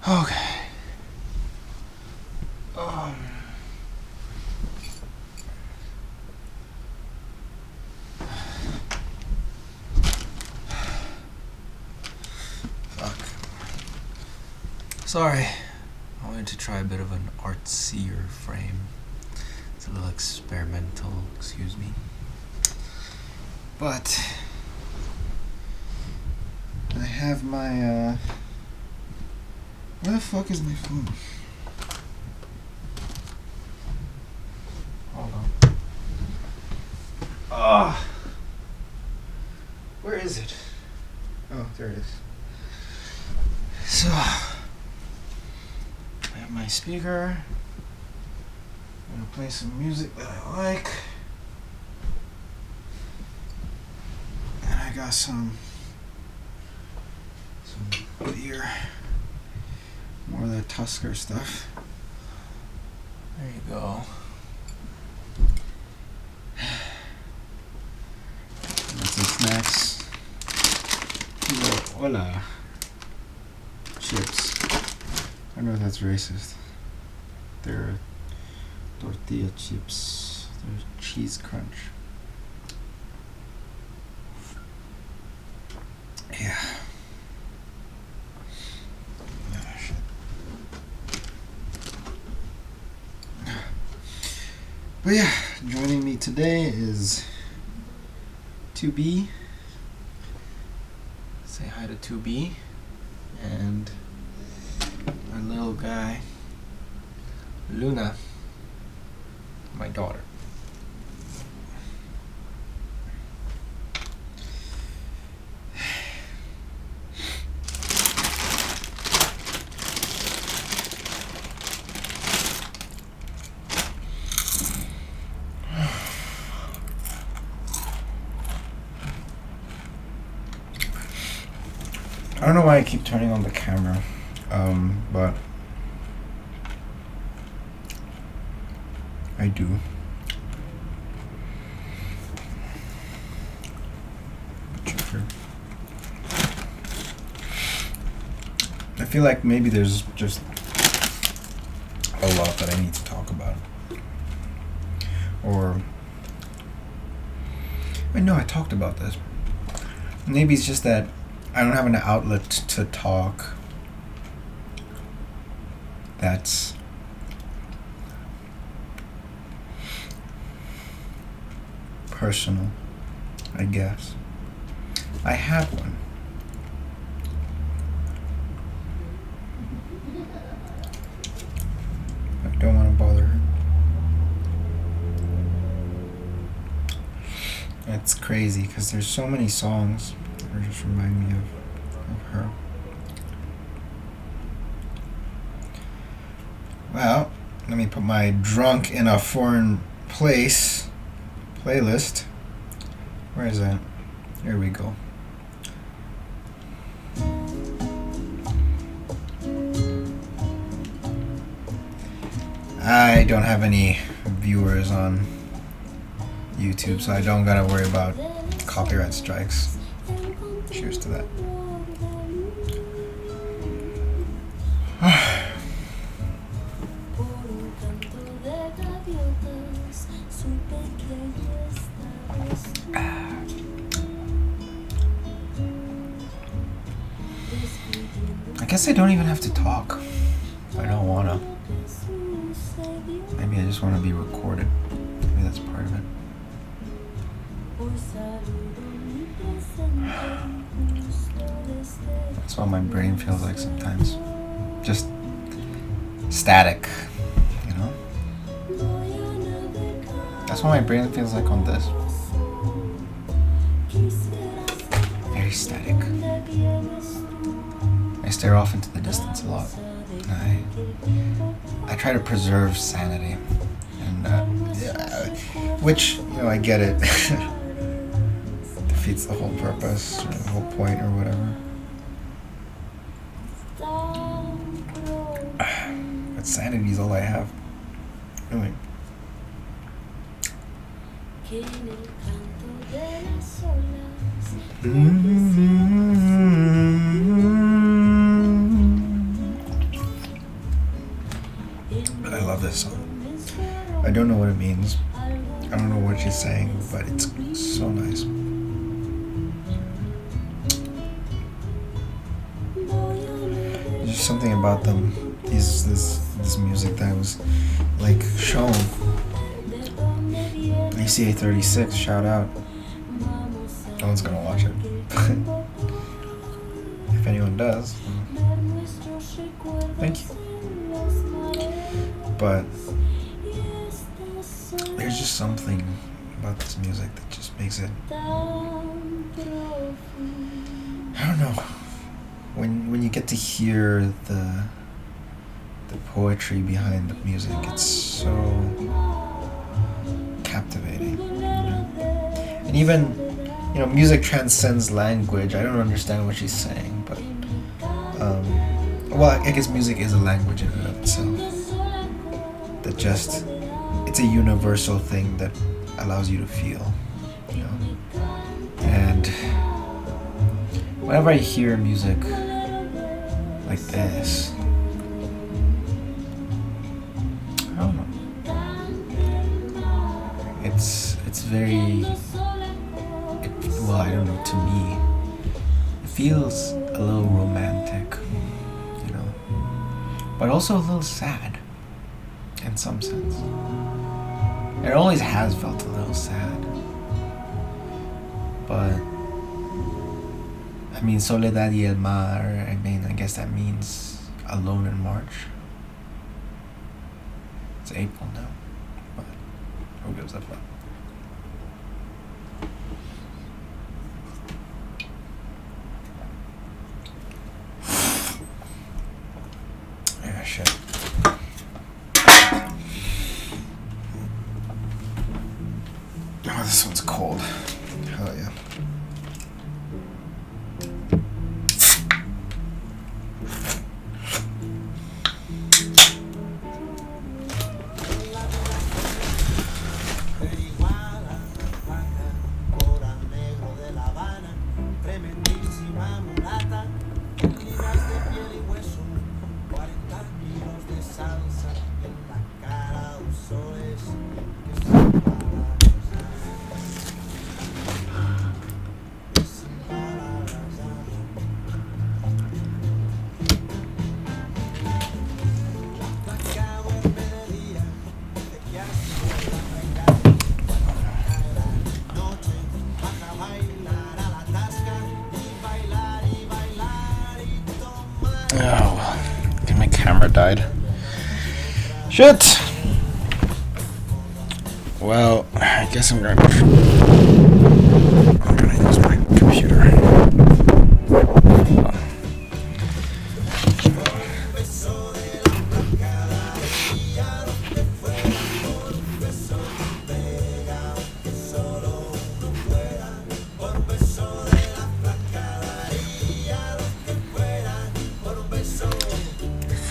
Okay. Um. Fuck. Sorry. I wanted to try a bit of an artsier frame. It's a little experimental, excuse me. But I have my where the fuck is my phone? Hold on. Ah, where is it? Oh, there it is. So I have my speaker. I'm gonna play some music that I like. And I got some beer. More of that Tusker stuff. There you go. Got some snacks. Hola. Chips. I don't know if that's racist. They're tortilla chips. They're cheese crunch. Yeah. Ah, shit. But yeah, joining me today is 2B. Say hi to 2B. And our little guy, Luna, my daughter. I don't know why I keep turning on the camera, but I do. I feel like maybe there's just a lot that I need to talk about. Or, wait, no, I talked about this. Maybe it's just that I don't have an outlet to talk that's personal, I guess. I have one. I don't want to bother her. It's crazy because there's so many songs that just remind me of her. Well, let me put my Drunk in a Foreign Place playlist. Where is that? Here we go. I don't have any viewers on YouTube, so I don't gotta worry about copyright strikes. Cheers to that. I guess I don't even have to talk if I don't wanna. Maybe I just want to be recorded. Maybe that's part of it. That's what my brain feels like sometimes. Just static, you know? That's what my brain feels like on this. Very static. I stare off into the distance a lot. I try to preserve sanity, and which, you know, I get it. Defeats the whole purpose, or the whole point, or whatever. But sanity is all I have. Really. this song. I don't know what it means. I don't know what she's saying, but it's so nice. There's just something about them. This music that was like shown. ACA 36, shout out. No one's gonna watch it. If anyone does, thank you. But there's just something about this music that just makes it, I don't know, when you get to hear the poetry behind the music, it's so captivating, you know? And even, you know, music transcends language. I don't understand what she's saying, but well, I guess music is a language in and of itself. That just, it's a universal thing that allows you to feel, you know. And whenever I hear music like this, I don't know. It's very, well, I don't know, to me, it feels a little romantic, you know, but also a little sad in some sense. It always has felt a little sad, but I mean, Soledad y el mar, I mean, I guess that means alone in March. It's April now, but who gives a fuck? Yeah, shit. Oh, this one's cold. Hell yeah. Oh, my camera died. Shit! Well, I guess I'm gonna use my computer.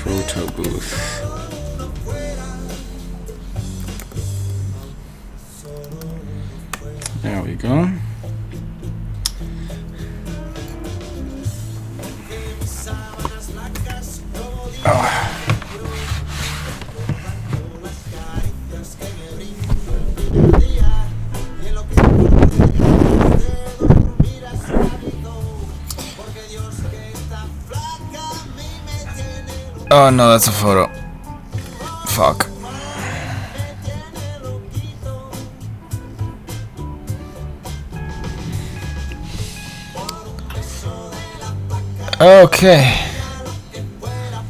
Photo booth. There we go. Oh no, that's a photo. Fuck. Okay.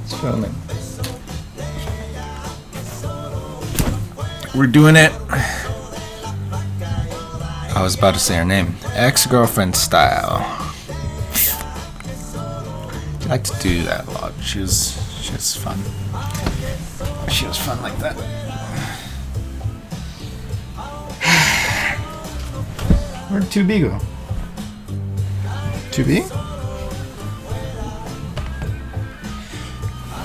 It's filming. We're doing it. I was about to say her name. Ex-girlfriend style. I like to do that a lot. She was fun. She was fun like that. Where'd 2B go? 2B?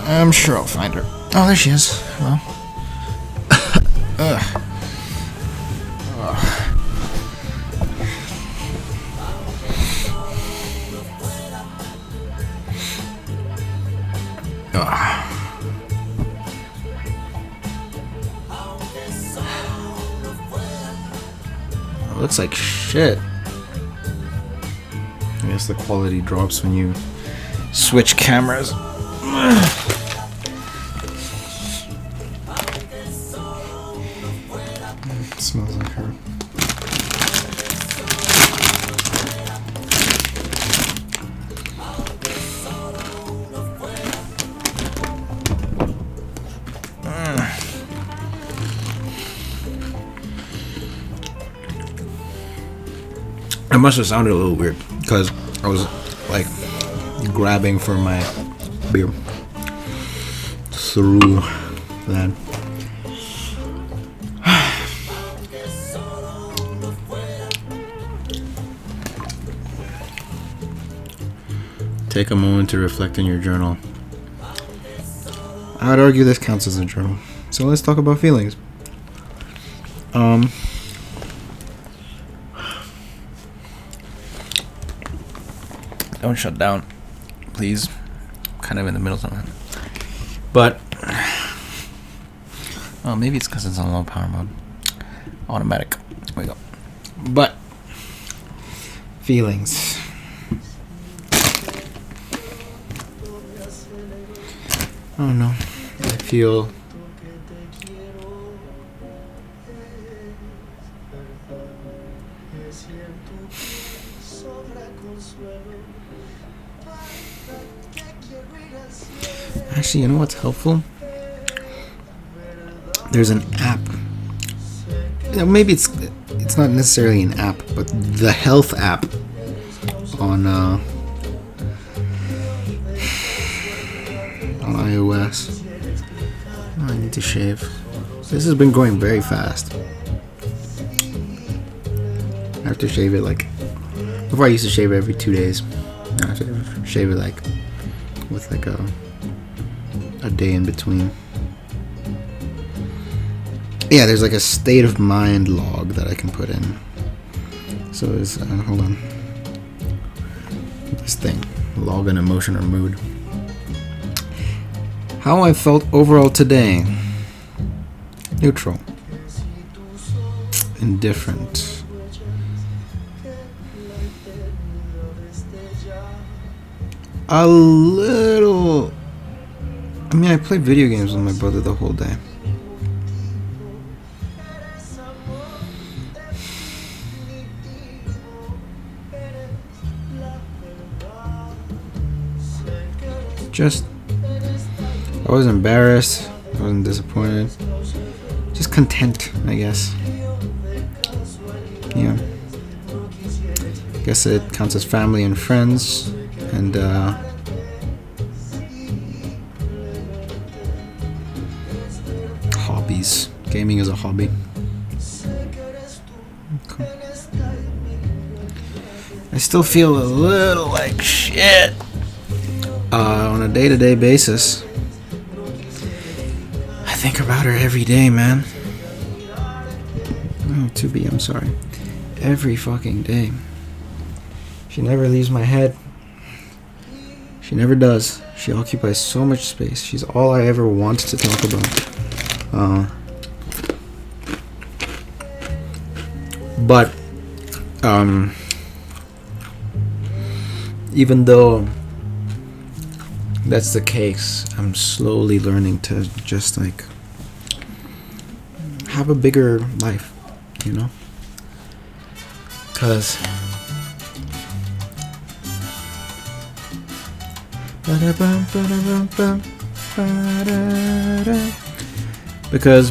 I'm sure I'll find her. Oh, there she is. Well. Ugh. looks like shit. I guess the quality drops when you switch cameras. It smells like her. It must have sounded a little weird because I was like grabbing for my beer through that. Take a moment to reflect in your journal. I would argue this counts as a journal. So let's talk about feelings. Don't shut down, please. I'm kind of in the middle of something. But, well, maybe it's because it's on low power mode. Automatic. There we go. But, feelings. I don't know. I feel actually, you know what's helpful? There's an app. Maybe it's not necessarily an app, but the health app on iOS. Oh, I need to shave. This has been going very fast. I have to shave it like. Before I used to shave it every 2 days. Now I have to shave it like with like a day in between. Yeah, there's like a state of mind log that I can put in. So it's hold on. This thing, log an emotion or mood. How I felt overall today. Neutral. Indifferent. A little. I mean, I played video games with my brother the whole day. Just, I was embarrassed. I wasn't disappointed. Just content, I guess. Yeah. I guess it counts as family and friends. And, hobbies. Gaming is a hobby. Okay. I still feel a little like shit on a day-to-day basis. I think about her every day, man. Oh, I'm sorry. Every fucking day. She never leaves my head. She never does. She occupies so much space. She's all I ever want to talk about. But even though that's the case, I'm slowly learning to just like have a bigger life, you know? Because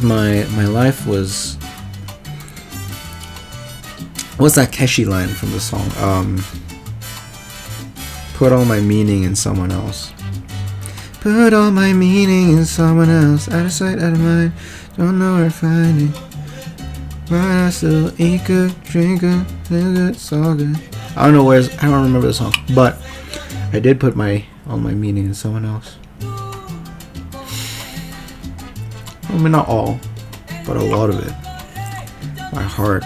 my life was, what's that Keshi line from the song? Put all my meaning in someone else. Put all my meaning in someone else. Out of sight, out of mind. Don't know where to find it. But I still eat good, drink good, live good, it's all good. I don't remember the song, but I did put all my meaning in someone else. I mean, not all, but a lot of it. My heart,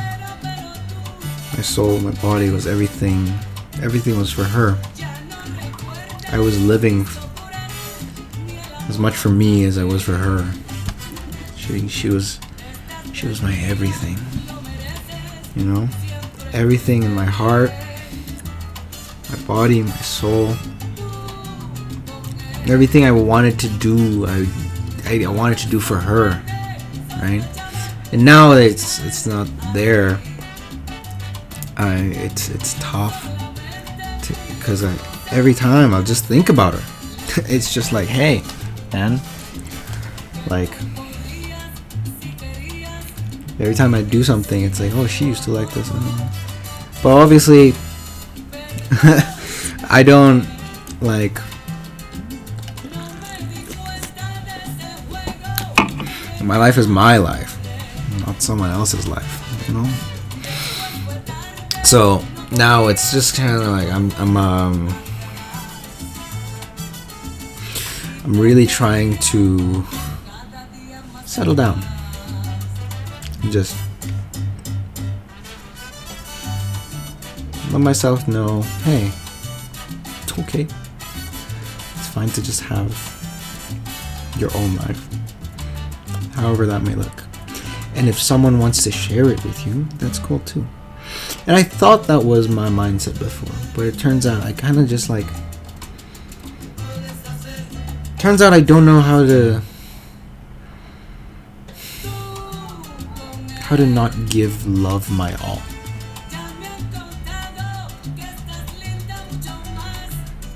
my soul, my body was everything. Everything was for her. I was living as much for me as I was for her. She was my everything, you know? everything in my heart, my body, my soul. Everything I wanted to do, I wanted to do for her, right? And now that it's not there, it's tough because every time I'll just think about her. It's just like, hey, man, like every time I do something, it's like, oh, she used to like this, but obviously, I don't like. My life is my life, not someone else's life, you know. So now it's just kind of like I'm really trying to settle down and just let myself know, hey, it's okay. It's fine to just have your own life, however that may look. And if someone wants to share it with you, that's cool too. And I thought that was my mindset before, but it turns out I kind of just like, turns out I don't know how to not give love my all.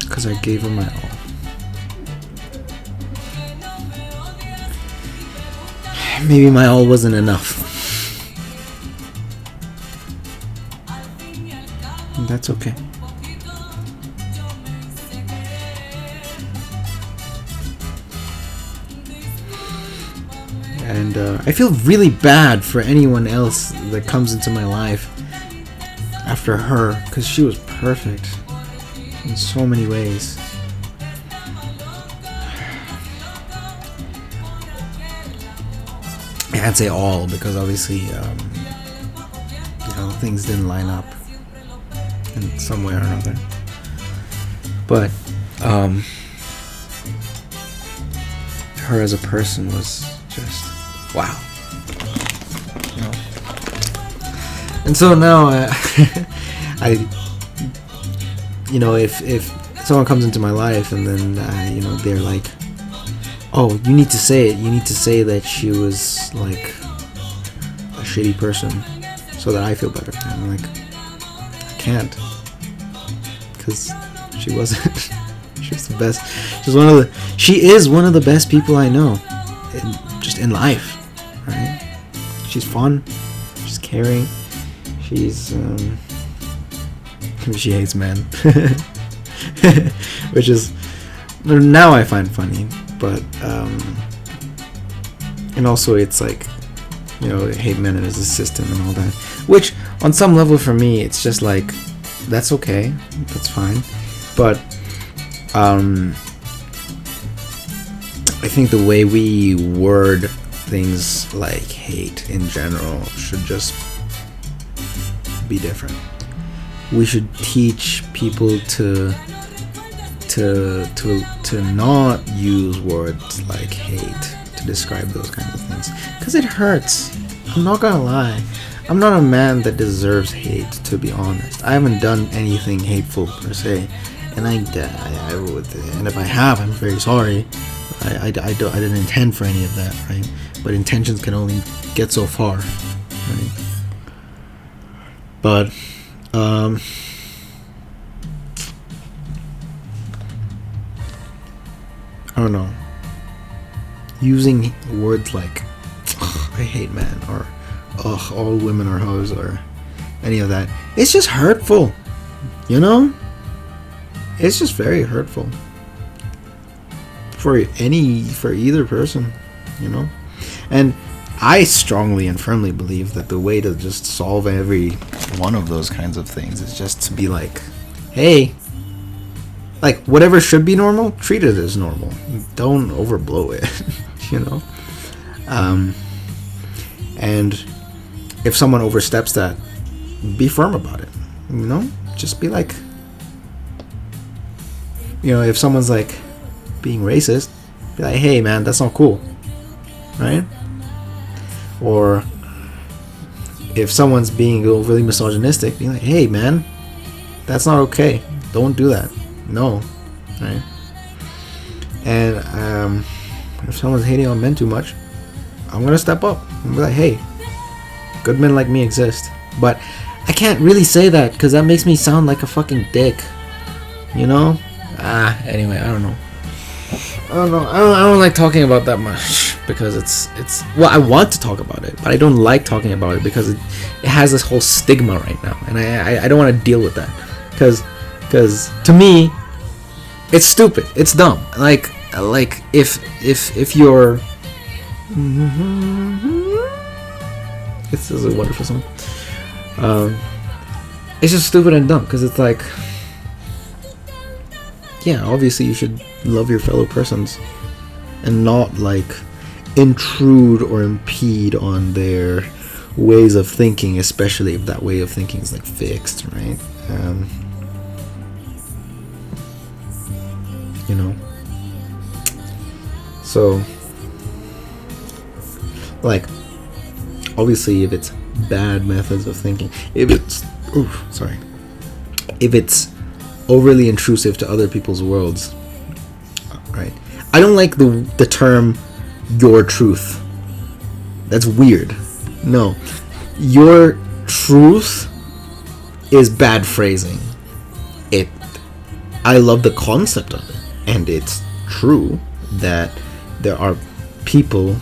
Because I gave her my all. Maybe my all wasn't enough. And that's okay. And I feel really bad for anyone else that comes into my life after her, because she was perfect in so many ways. I can't say all because obviously, things didn't line up in some way or another. But her as a person was just wow. And so now, if someone comes into my life and then they're like, oh, you need to say it. You need to say that she was like a shitty person so that I feel better. And I'm like, I can't, because she wasn't. She was the best. She is one of the best people I know, just in life, right? She's fun. She's caring. She hates men, which is now I find funny. But and also it's like, hate men as a system and all that, which on some level for me it's just like, that's okay, that's fine. But I think the way we word things like hate in general should just be different. We should teach people to not use words like hate to describe those kinds of things, because it hurts. I'm not gonna lie, I'm not a man that deserves hate, to be honest. I haven't done anything hateful per se, and I would, and if I have, I'm very sorry. I didn't intend for any of that, right? But intentions can only get so far, right? But I don't know, using words like I hate men, or all women are hoes, or any of that, it's just hurtful, it's just very hurtful for either person, and I strongly and firmly believe that the way to just solve every one of those kinds of things is just to be like, hey, like, whatever should be normal, treat it as normal. Don't overblow it, And if someone oversteps that, be firm about it, Just be like, if someone's like being racist, be like, hey man, that's not cool, right? Or if someone's being overly misogynistic, be like, hey man, that's not okay. Don't do that. No, right? And if someone's hating on men too much, I'm gonna step up and be like, hey, good men like me exist. But I can't really say that because that makes me sound like a fucking dick, you know? Anyway, I don't know. I don't like talking about that much because it's well, I want to talk about it, but I don't like talking about it because it has this whole stigma right now, and I don't want to deal with that because to me it's stupid, it's dumb. Like if you're this is a wonderful song. It's just stupid and dumb because it's like, yeah, obviously you should love your fellow persons and not like intrude or impede on their ways of thinking, especially if that way of thinking is like fixed, right? You know, so like obviously if it's bad methods of thinking, if it's overly intrusive to other people's worlds, right? I don't like the term your truth. That's weird. No, your truth is bad phrasing. I love the concept of it, and it's true that there are people,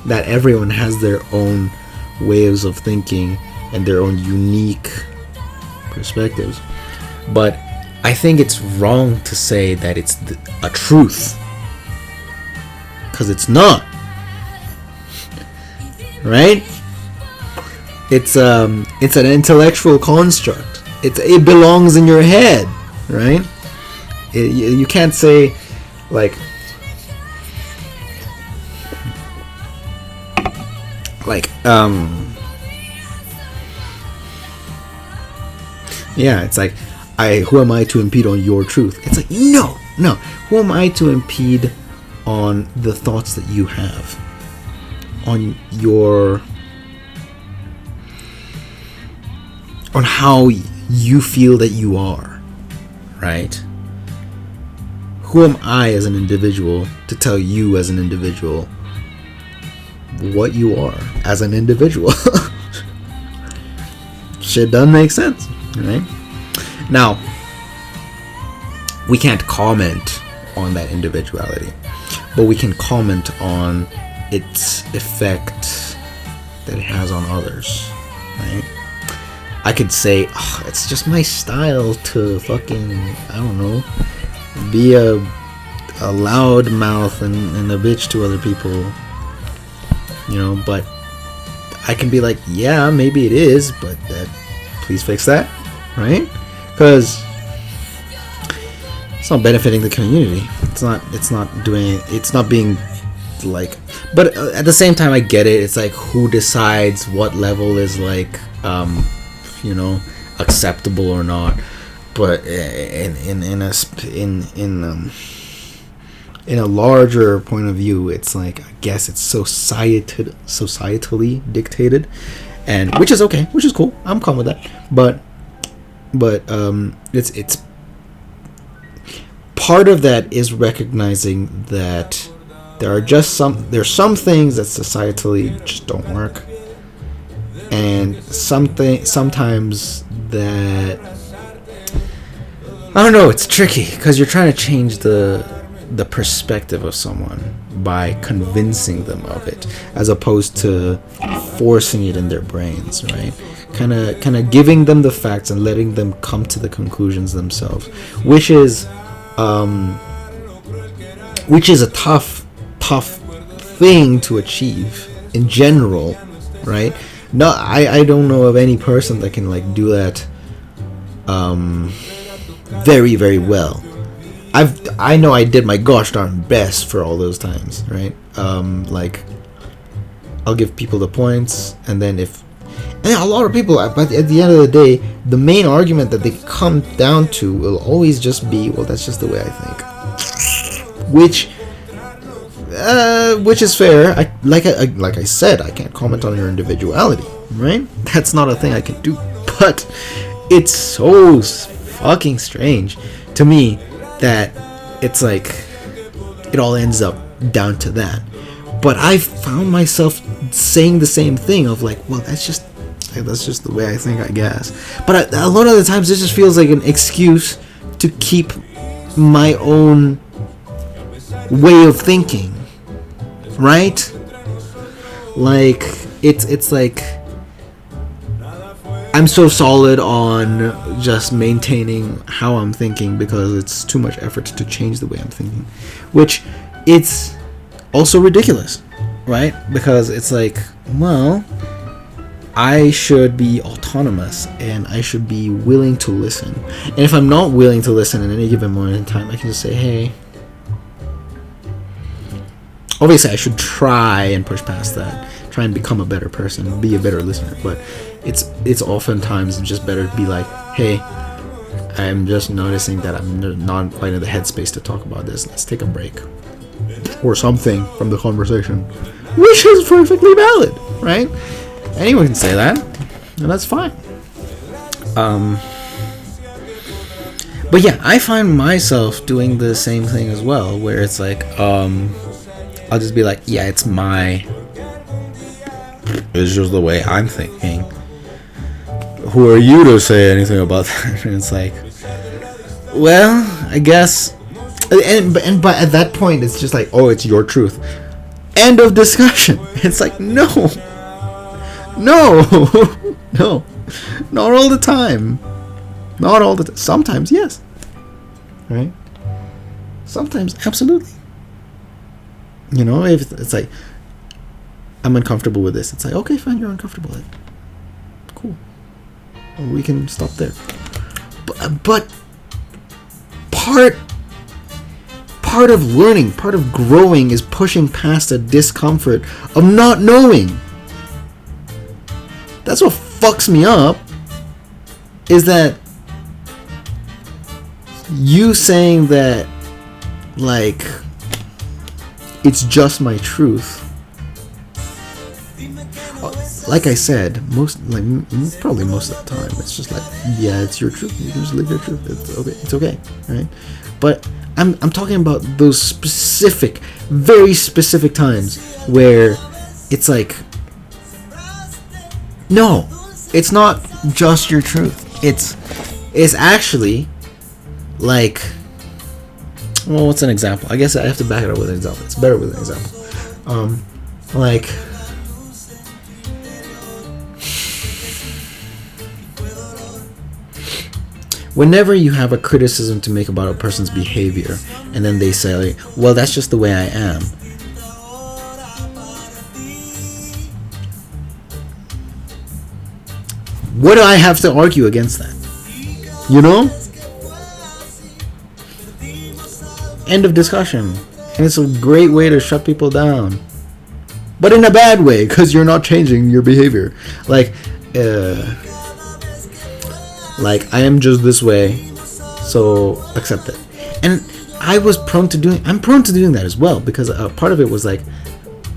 that everyone has their own ways of thinking and their own unique perspectives, but I think it's wrong to say that it's a truth, because it's not, right? It's an intellectual construct. It belongs in your head, right? You can't say like yeah, it's like, who am I to impede on your truth? It's like, no. Who am I to impede on the thoughts that you have, on how you feel that you are, right? Who am I as an individual to tell you as an individual what you are as an individual? Shit doesn't make sense, right? Now, we can't comment on that individuality, but we can comment on its effect that it has on others, right? I could say, it's just my style to fucking, I don't know, be a loud mouth and a bitch to other people, you know, but I can be like, yeah, maybe it is, but please fix that, right? Because it's not benefiting the community. It's not being like, but at the same time I get it. It's like, who decides what level is like acceptable or not? But in a larger point of view, it's like, I guess it's societally dictated, and which is okay, which is cool. I'm calm with that. But it's part of that is recognizing that there's some things that societally just don't work, and sometimes that, I don't know, it's tricky because you're trying to change the perspective of someone by convincing them of it, as opposed to forcing it in their brains, right? Kind of giving them the facts and letting them come to the conclusions themselves, which is a tough thing to achieve in general, right? No, I don't know of any person that can like do that very, very well. I know I did my gosh darn best for all those times, right? Like, I'll give people the points, and then a lot of people, but at the end of the day, the main argument that they come down to will always just be, well, that's just the way I think, which is fair. Like I said, I can't comment on your individuality, right? That's not a thing I can do. But it's so fucking strange to me that it's like it all ends up down to that. But I found myself saying the same thing of like, well, that's just the way I think, I guess. But a lot of the times it just feels like an excuse to keep my own way of thinking, right? Like it's like I'm so solid on just maintaining how I'm thinking because it's too much effort to change the way I'm thinking, which it's also ridiculous, right? Because it's like, well, I should be autonomous and I should be willing to listen. And if I'm not willing to listen at any given moment in time, I can just say, hey. Obviously, I should try and push past that. Try and become a better person, be a better listener. But it's oftentimes just better to be like, hey, I'm just noticing that I'm not quite in the headspace to talk about this. Let's take a break. Or something from the conversation. Which is perfectly valid, right? Anyone can say that, and that's fine. But yeah, I find myself doing the same thing as well, where it's like, I'll just be like, yeah, it's just the way I'm thinking. Who are you to say anything about that? And it's like, well, I guess, but at that point, it's just like, oh, it's your truth. End of discussion. It's like, no, no, not all the time. Not all the time. Sometimes, yes. Right? Sometimes, absolutely. You know, if it's like, I'm uncomfortable with this. It's like, okay, fine, you're uncomfortable with it. Cool. We can stop there. But part of learning, part of growing is pushing past the discomfort of not knowing. That's what fucks me up, is that you saying that, like, it's just my truth. Like I said, probably most of the time, it's just like, yeah, it's your truth. You can just live your truth. It's okay, right? But I'm talking about those specific, very specific times where it's like, no, it's not just your truth. It's actually like, well, what's an example? I guess I have to back it up with an example. It's better with an example. Like, whenever you have a criticism to make about a person's behavior, and then they say, well, that's just the way I am. What do I have to argue against that? You know? End of discussion. And it's a great way to shut people down. But in a bad way, because you're not changing your behavior. Like, I am just this way, so accept it. And I'm prone to doing that as well, because part of it was like,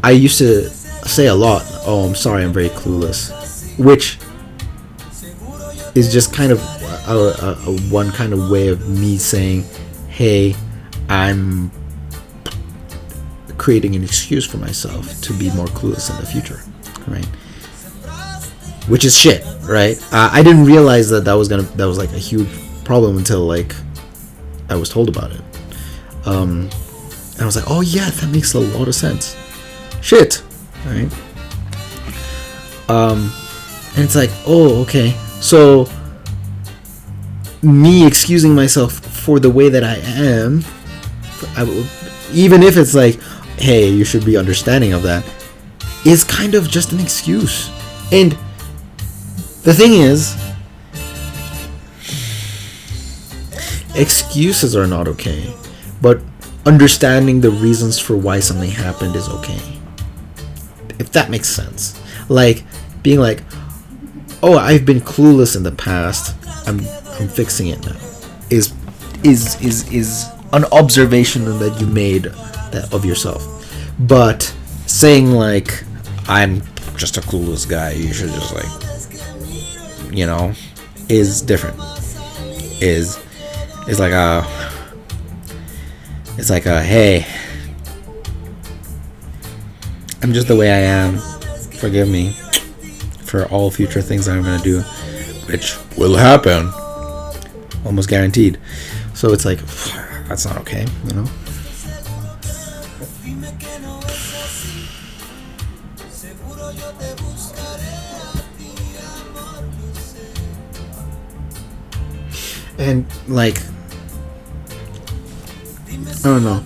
I used to say a lot, oh, I'm sorry, I'm very clueless, which is just kind of a one kind of way of me saying, hey, I'm creating an excuse for myself to be more clueless in the future, right? Which is shit, right? I didn't realize that was like a huge problem until like I was told about it. And I was like, oh yeah, that makes a lot of sense. Shit, right? And it's like, oh, okay. So me excusing myself for the way that I am, even if it's like, hey, you should be understanding of that, is kind of just an excuse. And the thing is, excuses are not okay, but understanding the reasons for why something happened is okay. If that makes sense. Like, being like, oh, I've been clueless in the past, I'm fixing it now, is an observation that you made of yourself. But saying like, I'm just a clueless guy. You should just like, you know, is different. Is like a, it's like a, hey, I'm just the way I am. Forgive me for all future things that I'm gonna do, which will happen, almost guaranteed. So it's like, that's not okay, you know. And like, I don't know.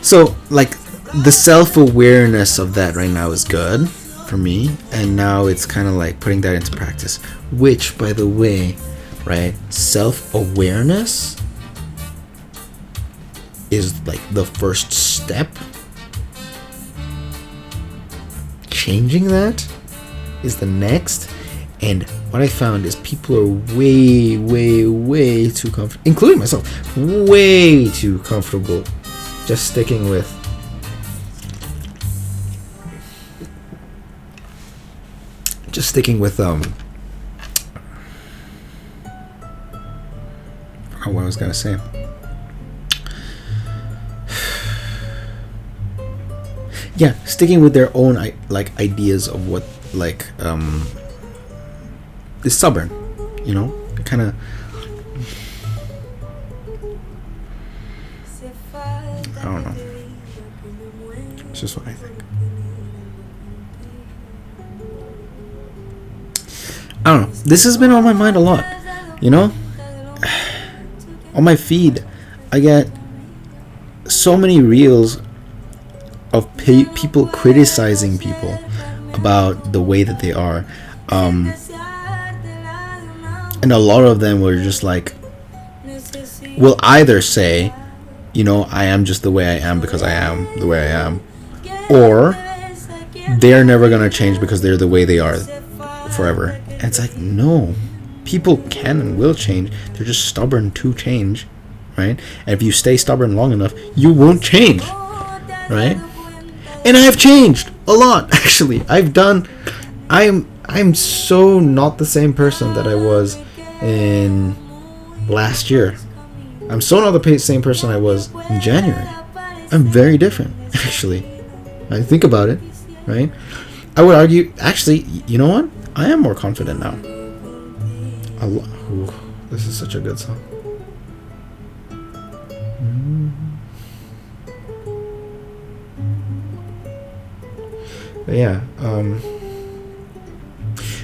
So like, the self-awareness of that right now is good for me, and now it's kind of like putting that into practice, which, by the way, right, self-awareness is like the first step. Changing that is the next. And what I found is people are way too comfortable, including myself, way too comfortable just sticking with what I was gonna say. Yeah, sticking with their own like ideas of what like is stubborn, you know, kind of. I don't know. It's just what I think. I don't know. This has been on my mind a lot, you know. On my feed, I get so many reels of people criticizing people about the way that they are. And a lot of them were just like, will either say, you know, I am just the way I am because I am the way I am, or they're never gonna change because they're the way they are forever. And it's like, no, people can and will change. They're just stubborn to change, right? And if you stay stubborn long enough, you won't change, right? And I've changed a lot, actually. I'm so not the same person that I was in last year. I'm so not the same person I was in January. I'm very different, actually. I think about it, right? I would argue, actually, you know what? I am more confident now. Ooh, this is such a good song. But yeah,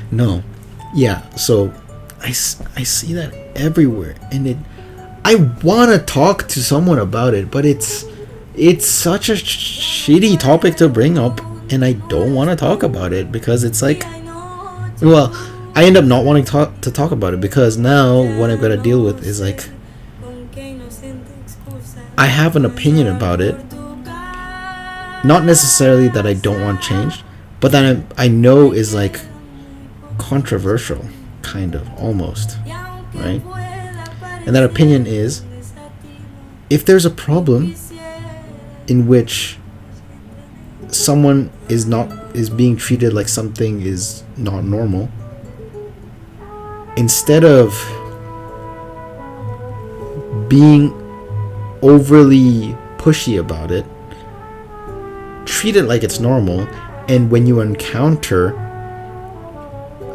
no. Yeah, so I see that everywhere, and I want to talk to someone about it, but it's such a shitty topic to bring up, and I don't want to talk about it because it's like, well, I end up not wanting to talk about it because now what I've got to deal with is like, I have an opinion about it, not necessarily that I don't want changed, but that I know is like controversial, kind of, almost, right? And that opinion is, if there's a problem in which someone is being treated like something is not normal, instead of being overly pushy about it, treat it like it's normal. And when you encounter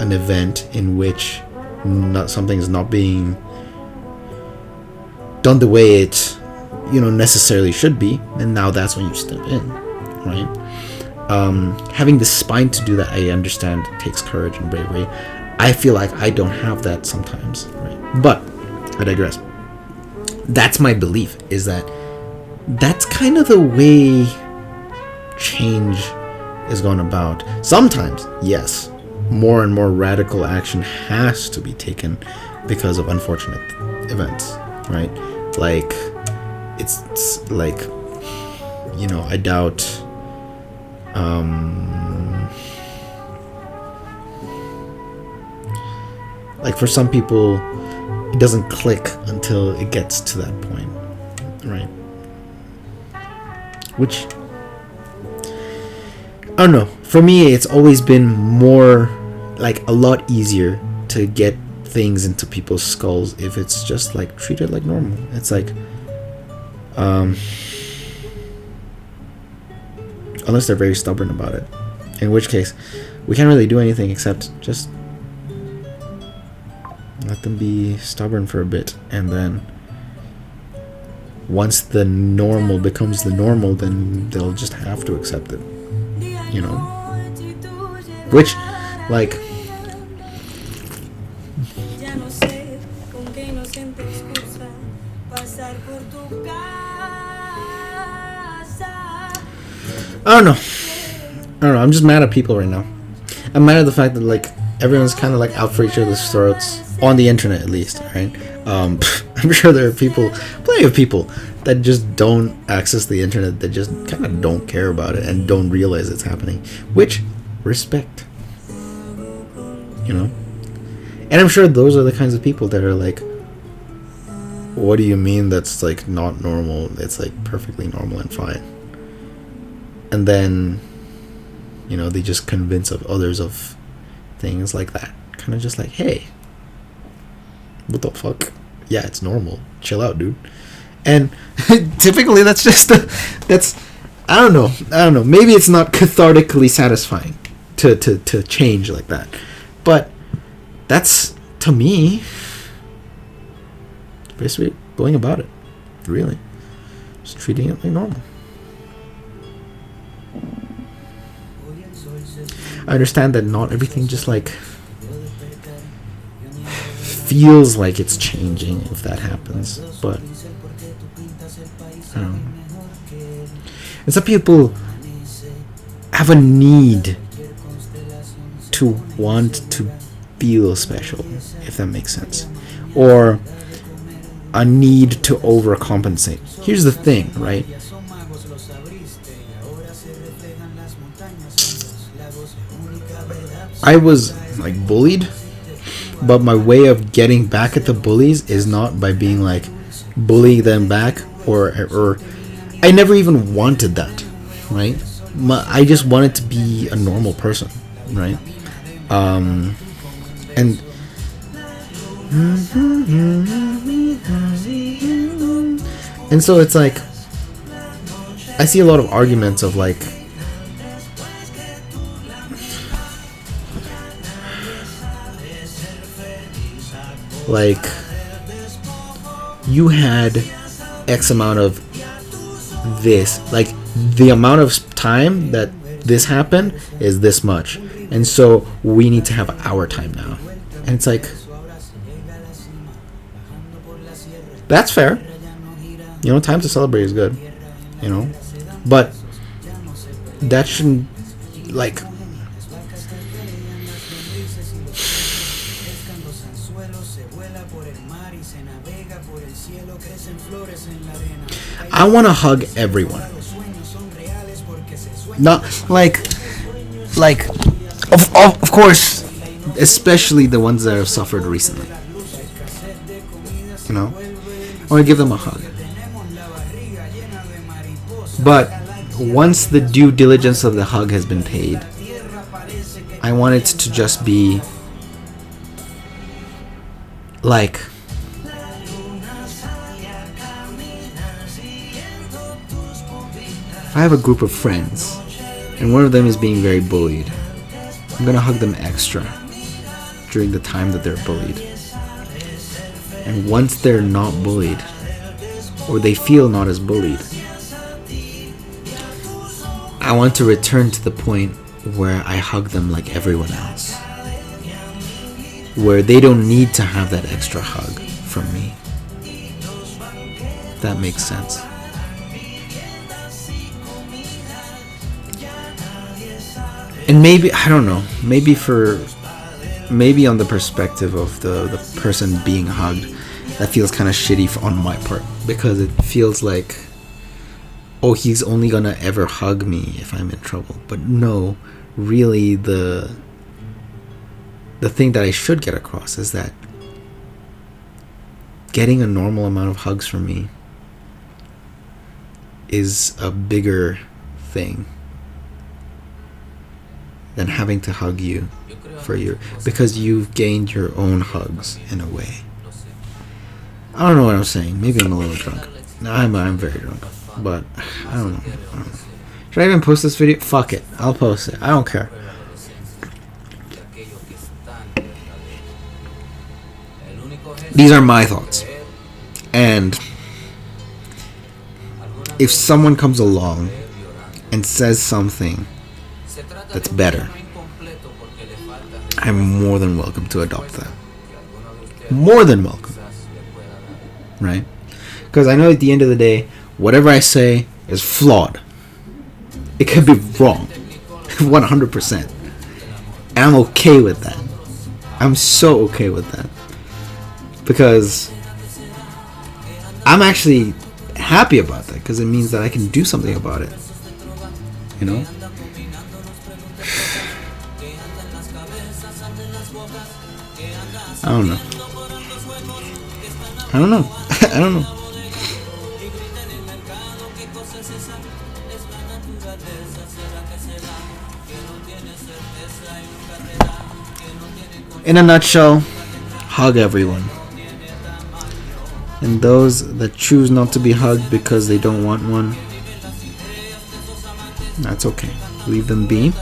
an event in which something is not being done the way it, you know, necessarily should be, and now that's when you step in, right? Having the spine to do that, I understand, takes courage and bravery. I feel like I don't have that sometimes, right? But I digress. That's my belief, is that that's kind of the way change is going about. Sometimes, yes, more and more radical action has to be taken because of unfortunate events, right? Like, it's like, you know, I doubt like for some people it doesn't click until it gets to that point, right? Which I don't know. For me, it's always been more like a lot easier to get things into people's skulls if it's just like treated like normal. It's like, unless they're very stubborn about it, in which case we can't really do anything except just let them be stubborn for a bit, and then once the normal becomes the normal, then they'll just have to accept it, you know? Which, like, I don't know. I'm just mad at people right now. I'm mad at the fact that like everyone's kind of like out for each other's throats on the internet, at least, right? I'm sure there are plenty of people that just don't access the internet, that just kind of don't care about it and don't realize it's happening. Which, respect, you know. And I'm sure those are the kinds of people that are like, "What do you mean that's like not normal? It's like perfectly normal and fine." And then, you know, they just convince of others of things like that. Kind of just like, hey, what the fuck? Yeah, it's normal. Chill out, dude. And typically that's just, I don't know. Maybe it's not cathartically satisfying to change like that. But that's, to me, basically going about it. Really. Just treating it like normal. I understand that not everything just like feels like it's changing if that happens, but and some people have a need to want to feel special, if that makes sense, or a need to overcompensate. Here's the thing, right? I was like bullied, but my way of getting back at the bullies is not by being like bullying them back, or I never even wanted that, right? I just wanted to be a normal person, right? And so it's like I see a lot of arguments of like, you had X amount of this, like the amount of time that this happened is this much, and so we need to have our time now. And it's like, that's fair, you know, time to celebrate is good, you know, but that shouldn't, like, I want to hug everyone. Not of course, especially the ones that have suffered recently. You know, I want to give them a hug. But once the due diligence of the hug has been paid, I want it to just be like, if I have a group of friends and one of them is being very bullied, I'm gonna hug them extra during the time that they're bullied. And once they're not bullied, or they feel not as bullied, I want to return to the point where I hug them like everyone else, where they don't need to have that extra hug from me. That makes sense. And maybe, I don't know, maybe on the perspective of the person being hugged, that feels kind of shitty on my part, because it feels like, oh, he's only gonna ever hug me if I'm in trouble. But no, really, the thing that I should get across is that getting a normal amount of hugs from me is a bigger thing than having to hug you for your, because you've gained your own hugs in a way. I don't know what I'm saying. Maybe I'm a little drunk. No, I'm very drunk. But I don't know. Should I even post this video? Fuck it. I'll post it. I don't care. These are my thoughts. And if someone comes along and says something that's better, I'm more than welcome to adopt that. More than welcome. Right? Because I know at the end of the day, whatever I say is flawed. It could be wrong. 100%. And I'm okay with that. I'm so okay with that. Because I'm actually happy about that. Because it means that I can do something about it. You know? I don't know. I don't know. I don't know. In a nutshell, hug everyone. And those that choose not to be hugged because they don't want one, that's okay. Leave them be.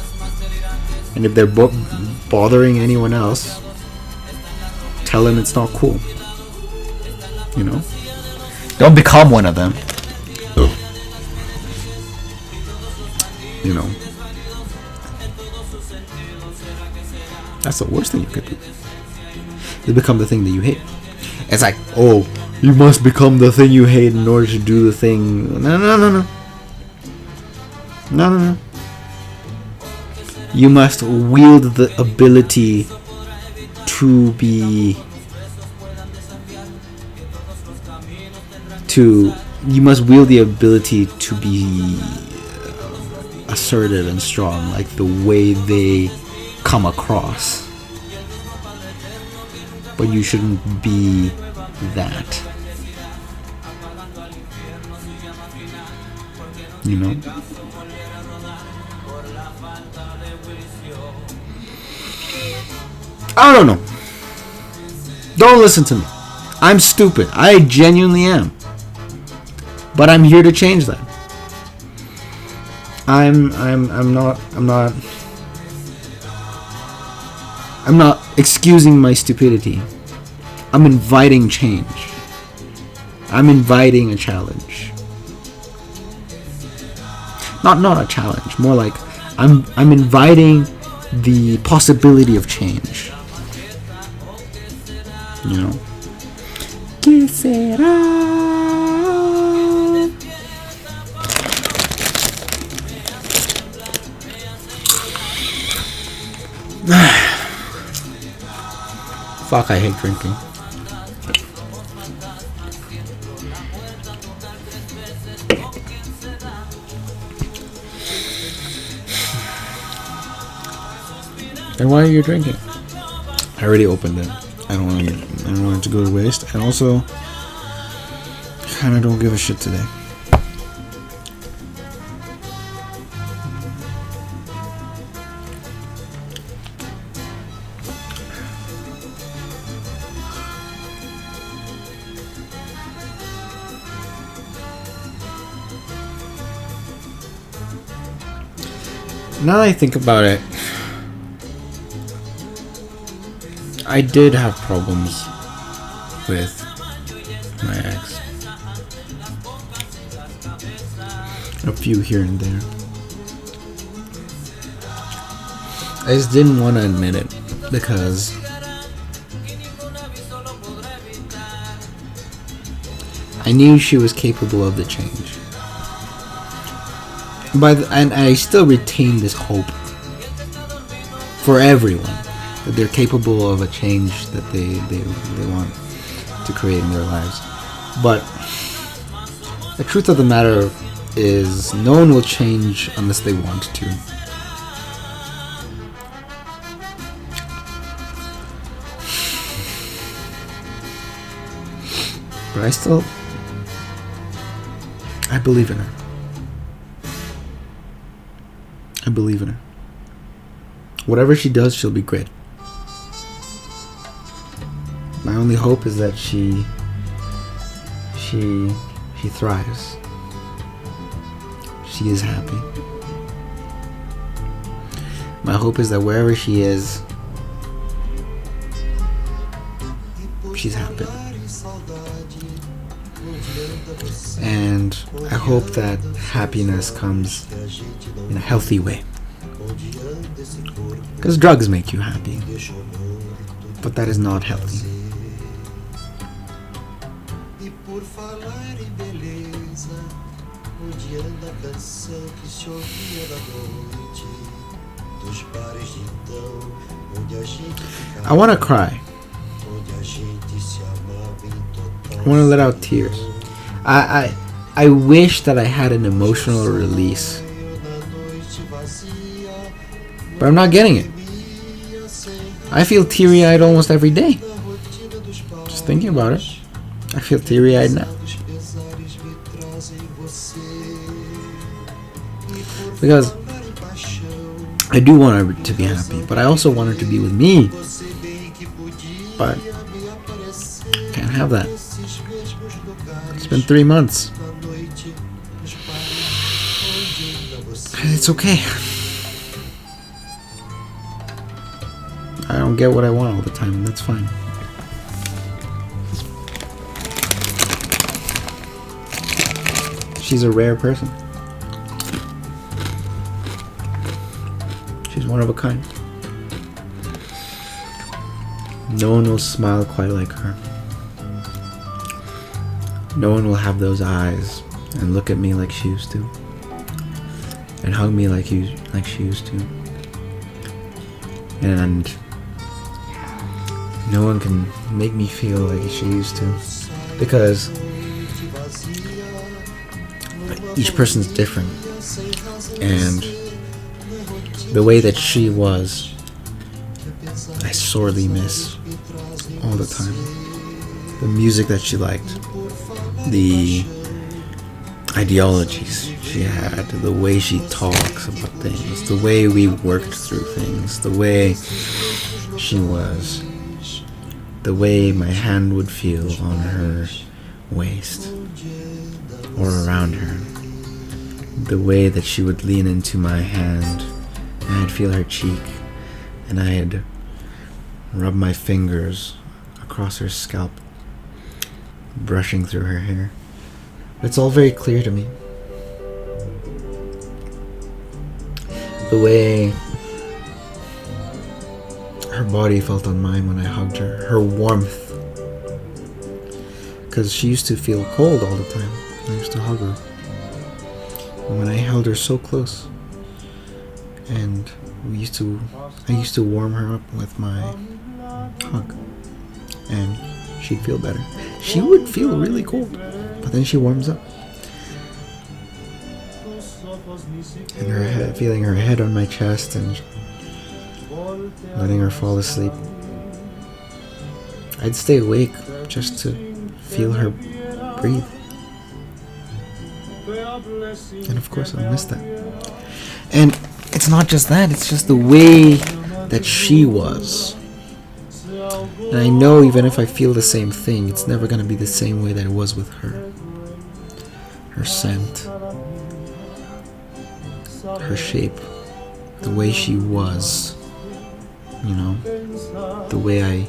And if they're bothering anyone else, tell them it's not cool. You know? Don't become one of them. You know? That's the worst thing you could do. You become the thing that you hate. It's like, oh, you must become the thing you hate in order to do the thing. No. No. You must wield the ability to be... You must wield the ability to be assertive and strong, like the way they come across. But you shouldn't be that. You know? I don't know. Don't listen to me. I'm stupid. I genuinely am. But I'm here to change that. I'm not excusing my stupidity. I'm inviting change. I'm inviting a challenge. Not a challenge, more like I'm inviting the possibility of change. You know? ¿Qué será? Fuck, I hate drinking. And why are you drinking? I already opened it. I don't want it to go to waste. And also, I kind of don't give a shit today. Now that I think about it, I did have problems with my ex. A few here and there. I just didn't want to admit it because I knew she was capable of the change. And I still retain this hope for everyone that they're capable of a change that they want to create in their lives. But the truth of the matter is no one will change unless they want to. But I believe in her. I believe in her. Whatever she does, she'll be great. My only hope is that she thrives. She is happy. My hope is that wherever she is, she's happy. And I hope that happiness comes in a healthy way. Because drugs make you happy, but that is not healthy. I want to cry. I want to let out tears. I wish that I had an emotional release, but I'm not getting it. I feel teary-eyed almost every day. Just thinking about it, I feel teary-eyed now. Because I do want her to be happy, but I also want her to be with me. But can't have that. It's been 3 months. It's okay. I don't get what I want all the time, and that's fine. She's a rare person. She's one of a kind. No one will smile quite like her. No one will have those eyes and look at me like she used to, and hug me like she used to. And no one can make me feel like she used to, because each person's different, and the way that she was, I sorely miss all the time. The music that she liked, the ideologies she had, the way she talks about things, the way we worked through things, the way she was, the way my hand would feel on her waist or around her, the way that she would lean into my hand and I'd feel her cheek and I'd rub my fingers across her scalp, brushing through her hair. It's all very clear to me. The way her body felt on mine when I hugged her, her warmth. Because she used to feel cold all the time. I used to hug her. And when I held her so close, and I used to warm her up with my hug, and she'd feel better. She would feel really cold, but then she warms up. And her head, feeling her head on my chest and letting her fall asleep. I'd stay awake just to feel her breathe. And of course I miss that. And it's not just that, it's just the way that she was. And I know even if I feel the same thing, it's never going to be the same way that it was with her. Her scent, her shape, the way she was, you know, the way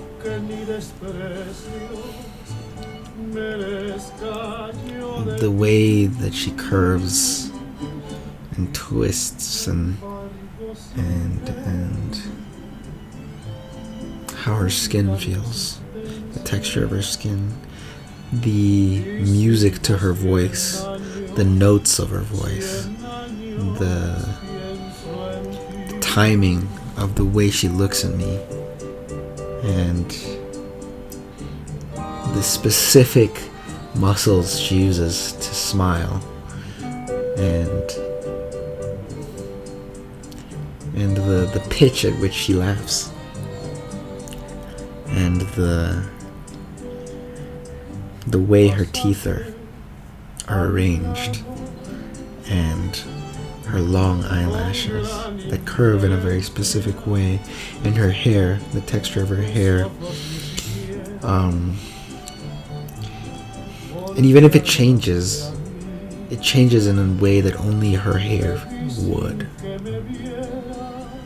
the way that she curves and twists and how her skin feels, the texture of her skin, the music to her voice, the notes of her voice, the timing of the way she looks at me, and the specific muscles she uses to smile, and the pitch at which she laughs, and the way her teeth are arranged, and her long eyelashes that curve in a very specific way, and her hair, the texture of her hair. And even if it changes in a way that only her hair would.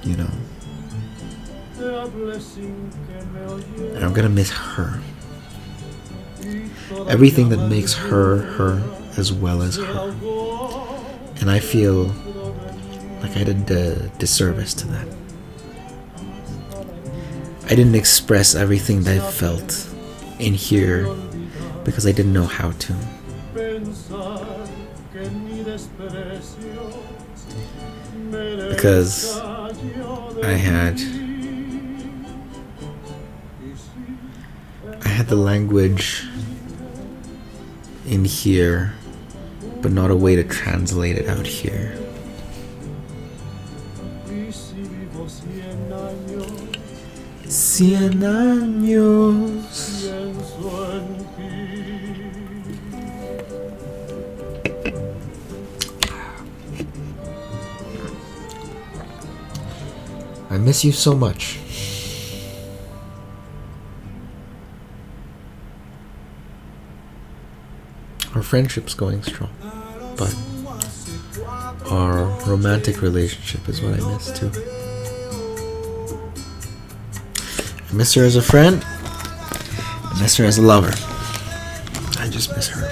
You know? And I'm gonna miss her. Everything that makes her, her, as well as her. And I feel like I did a disservice to that. I didn't express everything that I felt in here because I didn't know how to. Because I had the language in here, but not a way to translate it out here. Cien años. I miss you so much. Our friendship's going strong, but our romantic relationship is what I miss too. I miss her as a friend. I miss her as a lover. I just miss her.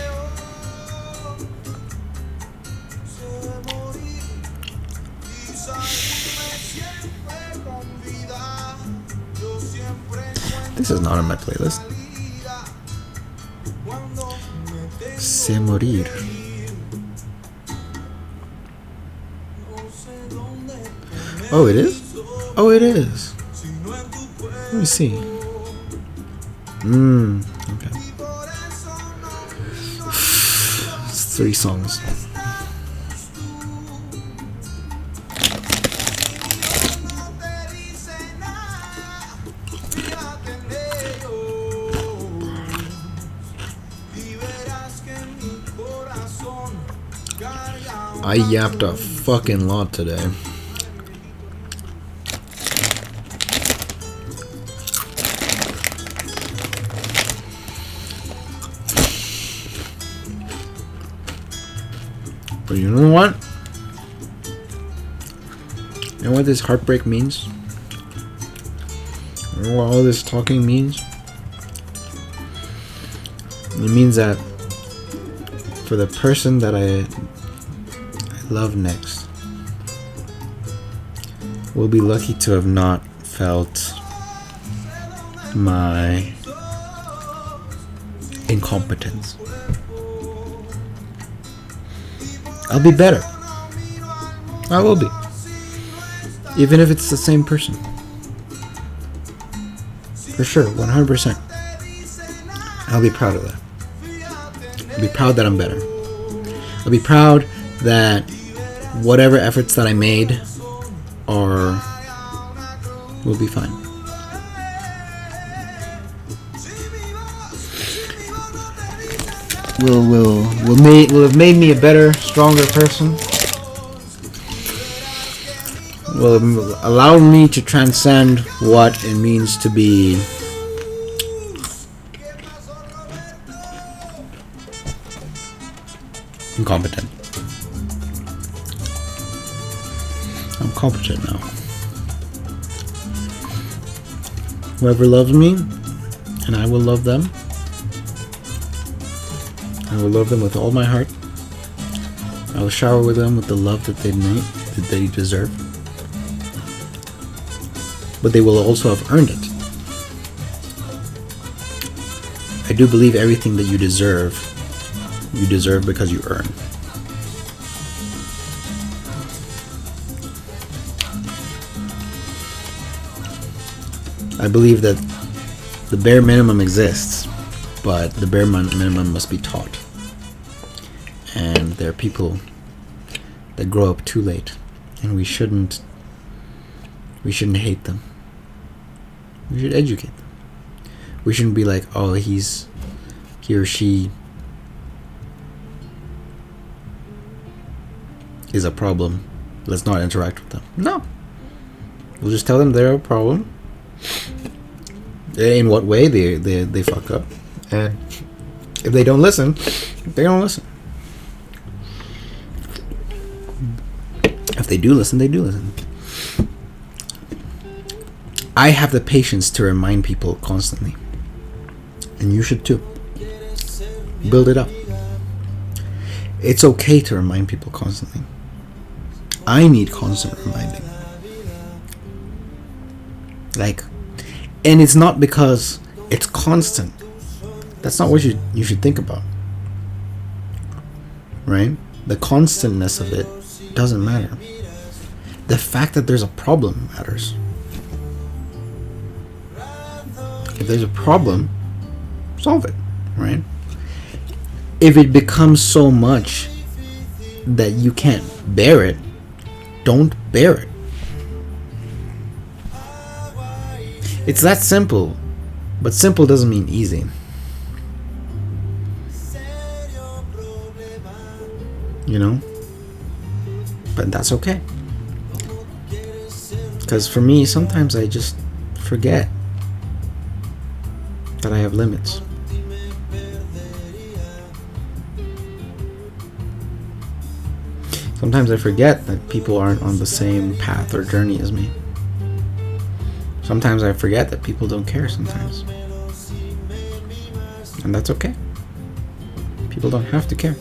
This is not on my playlist. Se morir. Oh, it is? Oh, it is. Let me see. Okay. It's 3 songs. I yapped a fucking lot today. But you know what? You know what this heartbreak means? You know what all this talking means? It means that for the person that I love next, we'll be lucky to have not felt my incompetence. I'll be better. I will be. Even if it's the same person. For sure, 100%. I'll be proud of that. I'll be proud that I'm better. I'll be proud that whatever efforts that I made will be fine. Will have made me a better, stronger person. Will allow me to transcend what it means to be incompetent. I'm competent now. Whoever loves me, and I will love them. I will love them with all my heart. I will shower with them with the love that they deserve. But they will also have earned it. I do believe everything that you deserve because you earn. I believe that the bare minimum exists, but the bare minimum must be taught. And there are people that grow up too late, and we shouldn't hate them. We should educate them. We shouldn't be like, oh, he or she is a problem let's not interact with them. No. We'll just tell them they're a problem. In what way they fuck up. And if they don't listen, they don't listen. If they do listen, they do listen. I have the patience to remind people constantly. And you should too. Build it up. It's okay to remind people constantly. I need constant reminding. And it's not because it's constant. That's not what you should think about. Right? The constantness of it doesn't matter. The fact that there's a problem matters. If there's a problem, solve it, right? If it becomes so much that you can't bear it, don't bear it. It's that simple, but simple doesn't mean easy. You know? But that's okay. Because for me, sometimes I just forget that I have limits. Sometimes I forget that people aren't on the same path or journey as me. Sometimes I forget that people don't care sometimes. And that's okay. People don't have to care.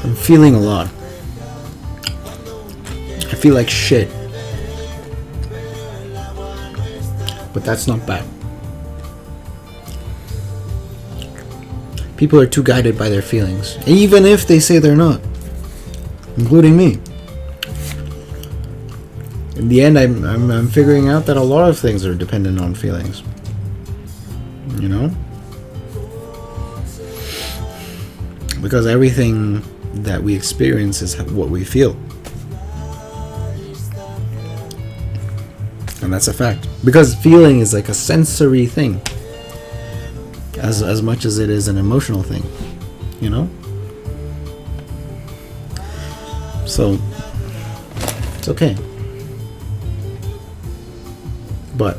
I'm feeling a lot. I feel like shit. But that's not bad. People are too guided by their feelings, even if they say they're not, including me. In the end, I'm figuring out that a lot of things are dependent on feelings. You know? Because everything that we experience is what we feel. And that's a fact. Because feeling is like a sensory thing. As much as it is an emotional thing. You know? So, it's okay. But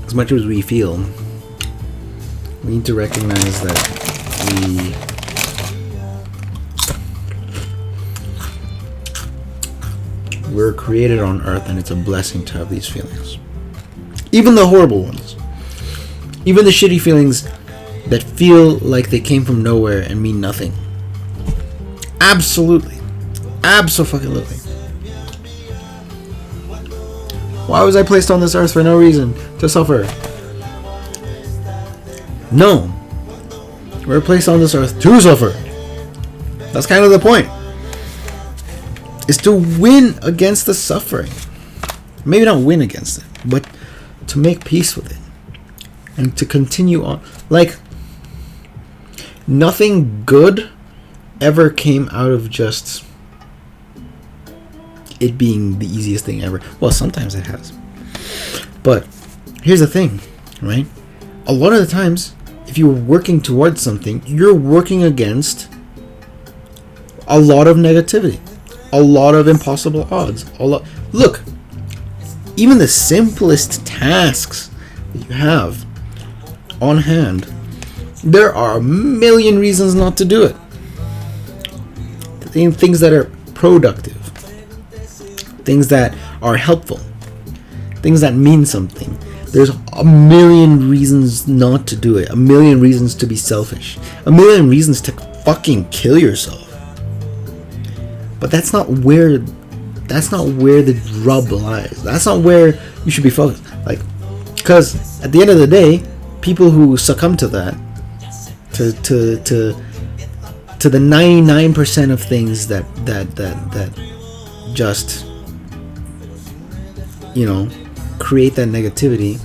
as much as we feel, we need to recognize that we're created on Earth, and it's a blessing to have these feelings. Even the horrible ones. Even the shitty feelings that feel like they came from nowhere and mean nothing. Absolutely. Abso-fucking-lutely. Why was I placed on this earth for no reason? To suffer? No. We're placed on this earth to suffer. That's kind of the point. Is to win against the suffering. Maybe not win against it, but to make peace with it. And to continue on. Like, nothing good ever came out of just it being the easiest thing ever. Well, sometimes it has. But here's the thing, right? A lot of the times, if you're working towards something, you're working against a lot of negativity. A lot of impossible odds. Look, even the simplest tasks that you have on hand, there are a million reasons not to do it. Things that are productive. Things that are helpful. Things that mean something. There's a million reasons not to do it. A million reasons to be selfish. A million reasons to fucking kill yourself. But that's not where the rub lies. That's not where you should be focused. Like, because at the end of the day, people who succumb to that to the 99% of things that just, you know, create that negativity,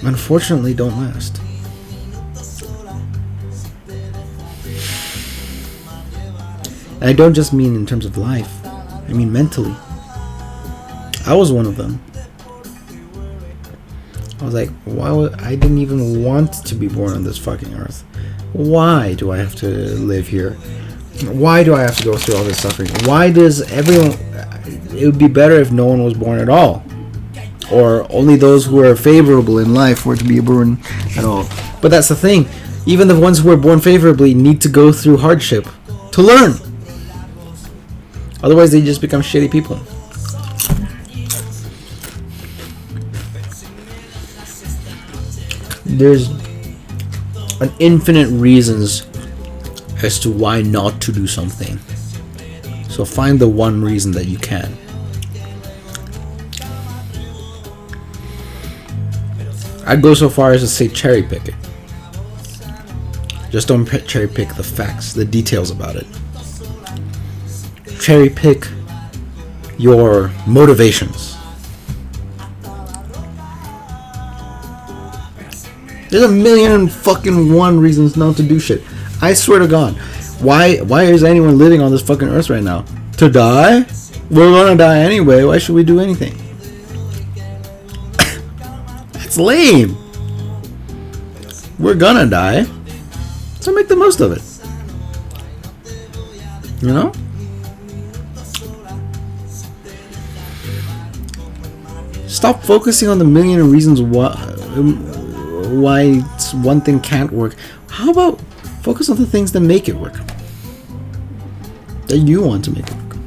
unfortunately don't last. And I don't just mean in terms of life, I mean mentally. I was one of them. I was like, I didn't even want to be born on this fucking earth. Why do I have to live here? Why do I have to go through all this suffering? Why does everyone... It would be better if no one was born at all. Or only those who are favorable in life were to be born at all. But that's the thing. Even the ones who are born favorably need to go through hardship to learn. Otherwise they just become shitty people. There's an infinite reasons as to why not to do something. So find the one reason that you can. I'd go so far as to say cherry pick it. Just don't cherry pick the facts, the details about it. Cherry pick your motivations. There's a million and fucking one reasons not to do shit. I swear to God. Why is anyone living on this fucking earth right now? To die? We're gonna die anyway. Why should we do anything? That's lame. We're gonna die. So make the most of it. You know? Stop focusing on the million of reasons why one thing can't work. How about focus on the things that make it work? That you want to make it work.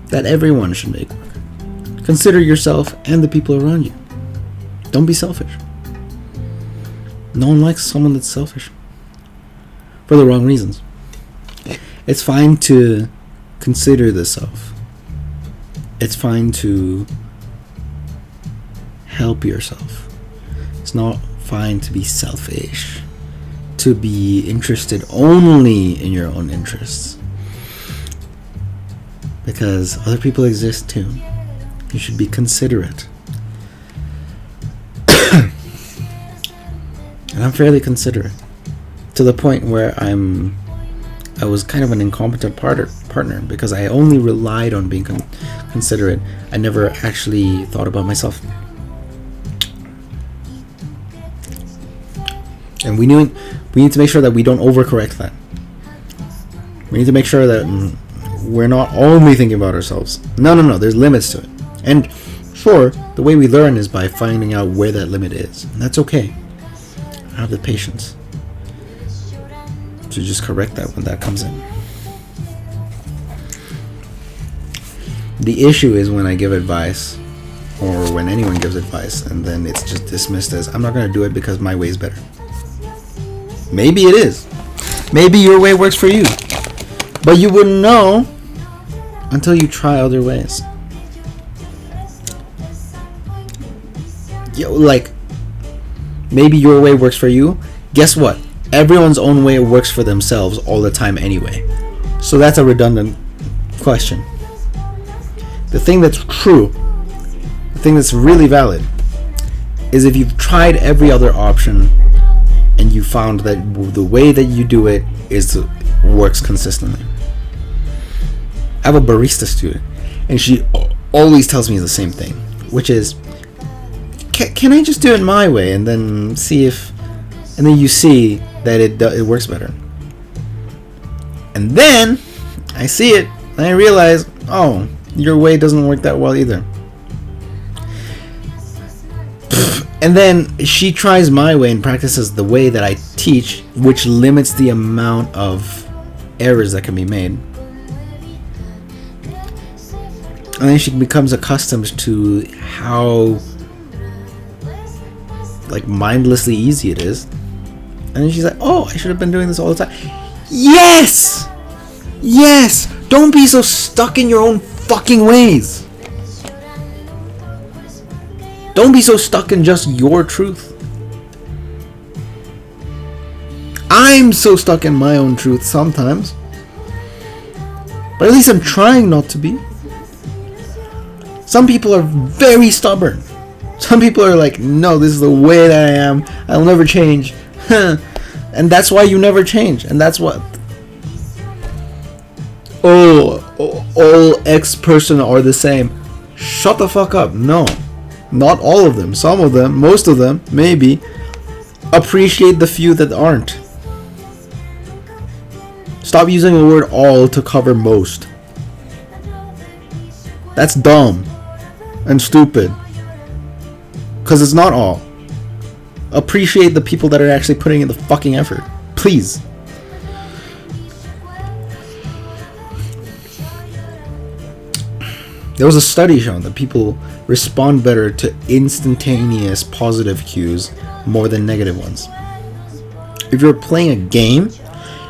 That everyone should make work. Consider yourself and the people around you. Don't be selfish. No one likes someone that's selfish. For the wrong reasons. It's fine to consider the self. It's fine to help yourself. It's not fine to be selfish, to be interested only in your own interests, because other people exist too. You should be considerate. And I'm fairly considerate, to the point where I was kind of an incompetent partner because I only relied on being considerate. I never actually thought about myself. And we need to make sure that we don't overcorrect that. We need to make sure that we're not only thinking about ourselves. No, there's limits to it. And sure, the way we learn is by finding out where that limit is. And that's okay. I have the patience to just correct that when that comes in. The issue is when I give advice, or when anyone gives advice, and then it's just dismissed as, I'm not going to do it because my way is better. Maybe it is. Maybe your way works for you. But you wouldn't know until you try other ways. Like, maybe your way works for you. Guess what? Everyone's own way works for themselves all the time anyway. So that's a redundant question. The thing that's true, the thing that's really valid, is if you've tried every other option and you found that the way that you do it works consistently. I have a barista student, and she always tells me the same thing, which is, can I just do it my way and then see if, and then you see that it works better. And then I see it and I realize, oh, your way doesn't work that well either. And then she tries my way and practices the way that I teach, which limits the amount of errors that can be made. And then she becomes accustomed to how like mindlessly easy it is. And then she's like, oh, I should have been doing this all the time. Yes! Yes! Don't be so stuck in your own fucking ways. Don't be so stuck in just your truth. I'm so stuck in my own truth sometimes. But at least I'm trying not to be. Some people are very stubborn. Some people are like, no, this is the way that I am. I'll never change. And that's why you never change. And that's what... Oh, all X-person are the same. Shut the fuck up. No. Not all of them. Some of them, most of them, maybe, appreciate the few that aren't. Stop using the word all to cover most. That's dumb and stupid. Because it's not all. Appreciate the people that are actually putting in the fucking effort. Please. There was a study showing that people respond better to instantaneous positive cues more than negative ones. If you're playing a game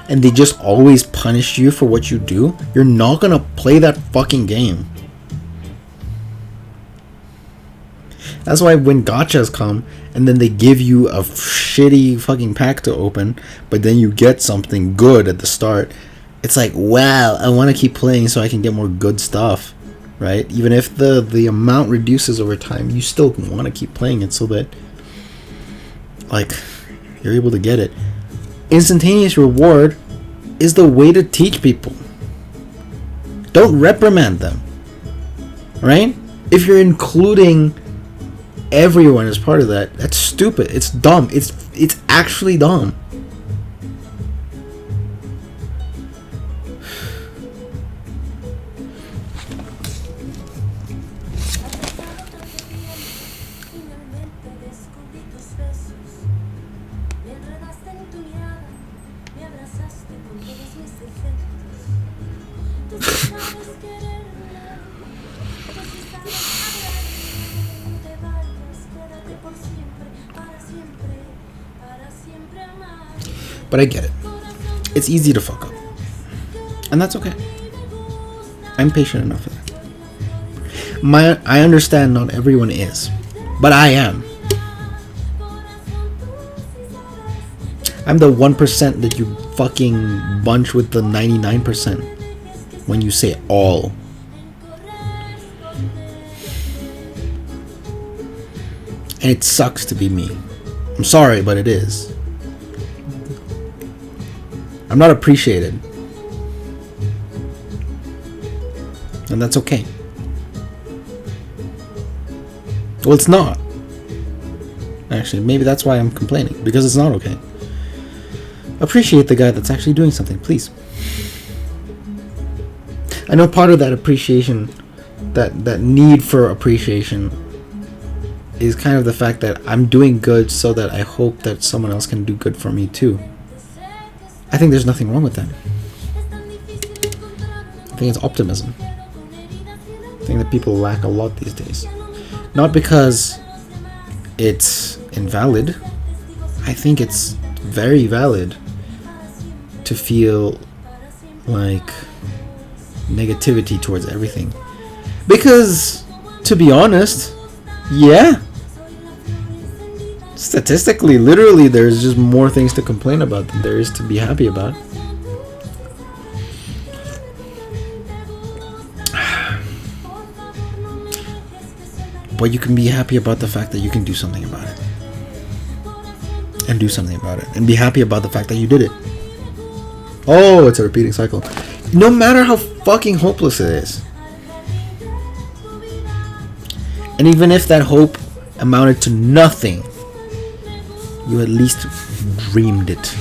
and they just always punish you for what you do, you're not gonna play that fucking game. That's why when gachas come and then they give you a shitty fucking pack to open, but then you get something good at the start, it's like, wow, I want to keep playing so I can get more good stuff, right? Even if the amount reduces over time, you still want to keep playing it so that, like, you're able to get it. Instantaneous reward is the way to teach people. Don't reprimand them, right? If you're including everyone as part of that, that's stupid. It's dumb. It's actually dumb. But I get it. It's easy to fuck up. And that's okay. I'm patient enough for that. I understand not everyone is. But I am. I'm the 1% that you fucking bunch with the 99% when you say all. And it sucks to be me. I'm sorry, but it is. I'm not appreciated. And that's okay. Well, it's not. Actually, maybe that's why I'm complaining. Because it's not okay. Appreciate the guy that's actually doing something, please. I know part of that appreciation, that need for appreciation, is kind of the fact that I'm doing good so that I hope that someone else can do good for me too. I think there's nothing wrong with that. I think it's optimism. I think that people lack a lot these days. Not because it's invalid. I think it's very valid to feel like negativity towards everything. Because, to be honest, yeah. Statistically, literally, there's just more things to complain about than there is to be happy about. But you can be happy about the fact that you can do something about it. And do something about it. And be happy about the fact that you did it. Oh, it's a repeating cycle. No matter how fucking hopeless it is. And even if that hope amounted to nothing, you at least dreamed it.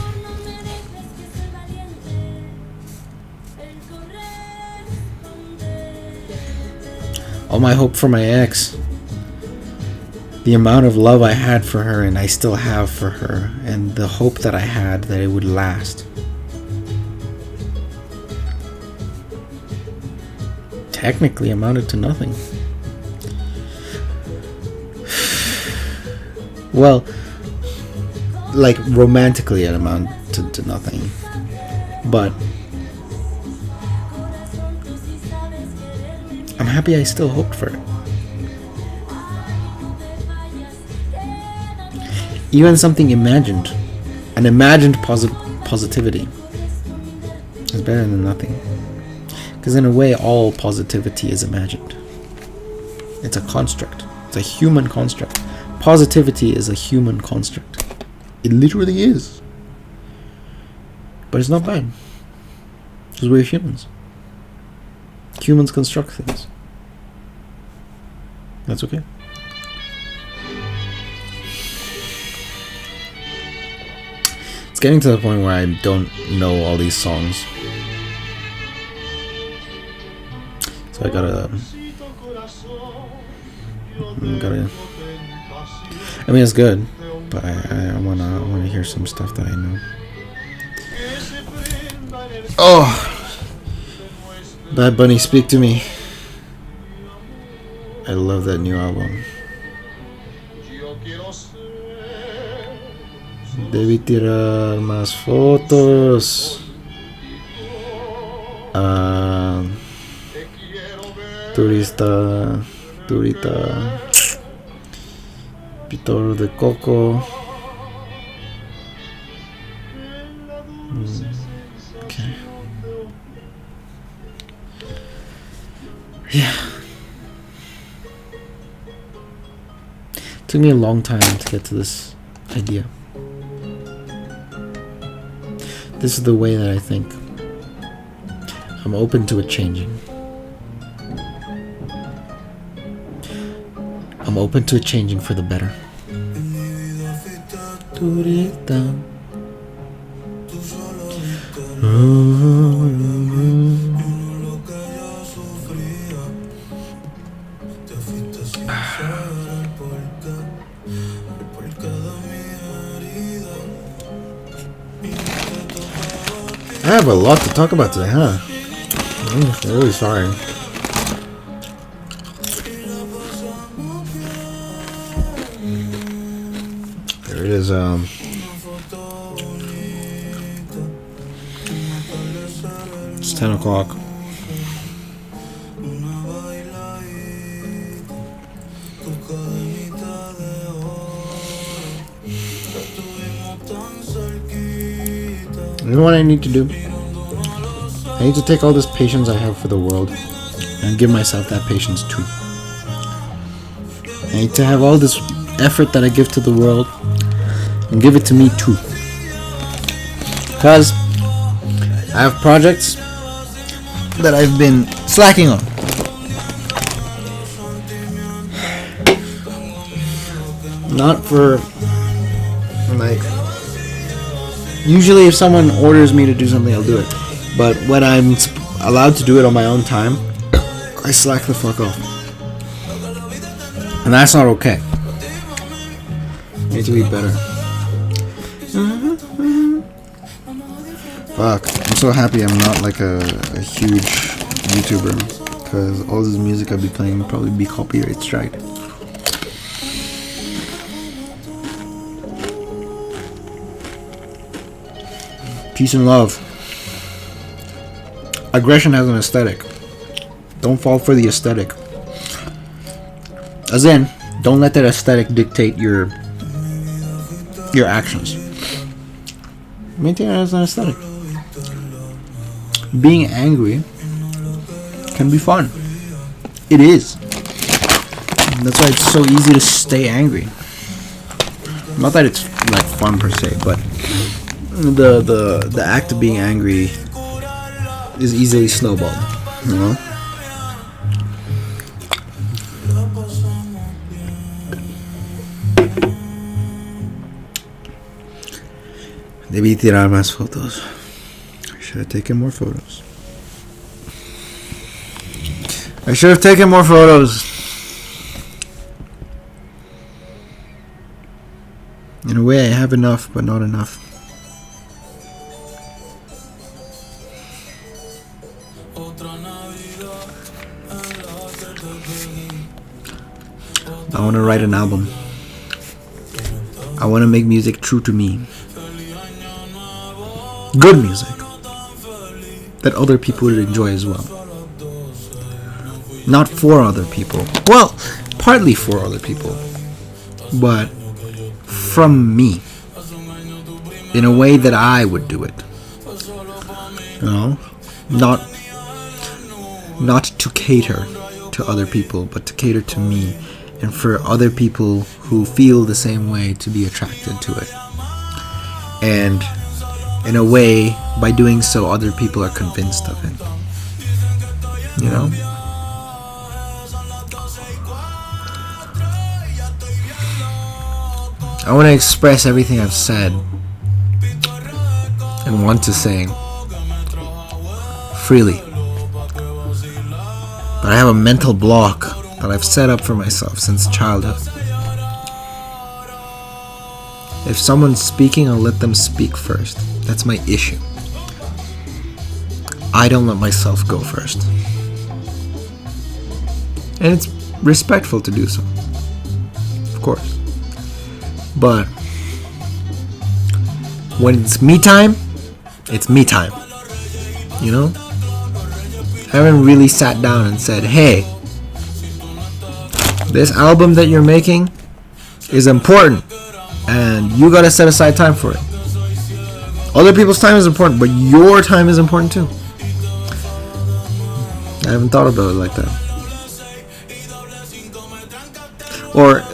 All my hope for my ex. The amount of love I had for her and I still have for her. And the hope that I had that it would last. Technically amounted to nothing. Well, like romantically it amounted to nothing. But I'm happy I still hoped for it. Even something imagined. An imagined positivity is better than nothing. Because in a way, all positivity is imagined. It's a construct. It's a human construct. Positivity is a human construct. It literally is. But it's not bad. Because we're humans. Humans construct things. That's okay. It's getting to the point where I don't know all these songs. So I gotta I mean, it's good, but I wanna hear some stuff that I know. Oh, Bad Bunny, Speak to Me. I love that new album. Debí tirar más fotos. Turista. Pitor de Coco. Okay. Yeah. Took me a long time to get to this idea. This is the way that I think. I'm open to it changing. I'm open to it changing for the better. I have a lot to talk about today, huh? I'm really sorry. There it is. It's 10 o'clock. You know what I need to do? I need to take all this patience I have for the world and give myself that patience too. I need to have all this effort that I give to the world and give it to me too. Because I have projects that I've been slacking on. Not for, like, usually if someone orders me to do something, I'll do it. But when I'm allowed to do it on my own time, I slack the fuck off. And that's not okay. I need to be better. Fuck. I'm so happy I'm not like a huge YouTuber. Because all this music I'll be playing will probably be copyright strike. Peace and love. Aggression has an aesthetic. Don't fall for the aesthetic. As in, don't let that aesthetic dictate your actions. Maintain it as an aesthetic. Being angry can be fun. It is. That's why it's so easy to stay angry. Not that it's like fun per se, but the act of being angry is easily snowballed, you know? Debí tirar más fotos. I should have taken more photos. In a way, I have enough, but not enough. I want to write an album. I want to make music true to me. Good music that other people would enjoy as well. Not for other people. Well, partly for other people, but from me. in a way that I would do it. You know, not to cater to other people, but to cater to me, and for other people who feel the same way to be attracted to it. And in a way, by doing so, other people are convinced of it. You know? I want to express everything I've said and want to say freely. But I have a mental block that I've set up for myself since childhood. If someone's speaking, I'll let them speak first. That's my issue. I don't let myself go first. And it's respectful to do so. Of course. But when it's me time, it's me time. You know? I haven't really sat down and said, hey, this album that you're making is important and you gotta set aside time for it. Other people's time is important, but your time is important too. I haven't thought about it like that.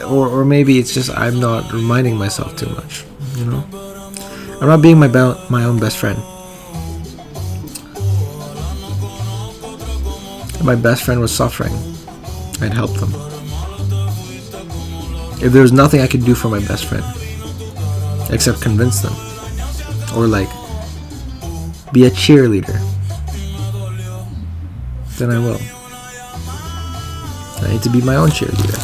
Or maybe it's just I'm not reminding myself too much, you know? I'm not being my own best friend. If my best friend was suffering, I'd help them. If there was nothing I could do for my best friend except convince them, or like be a cheerleader, then I will. I need to be my own cheerleader.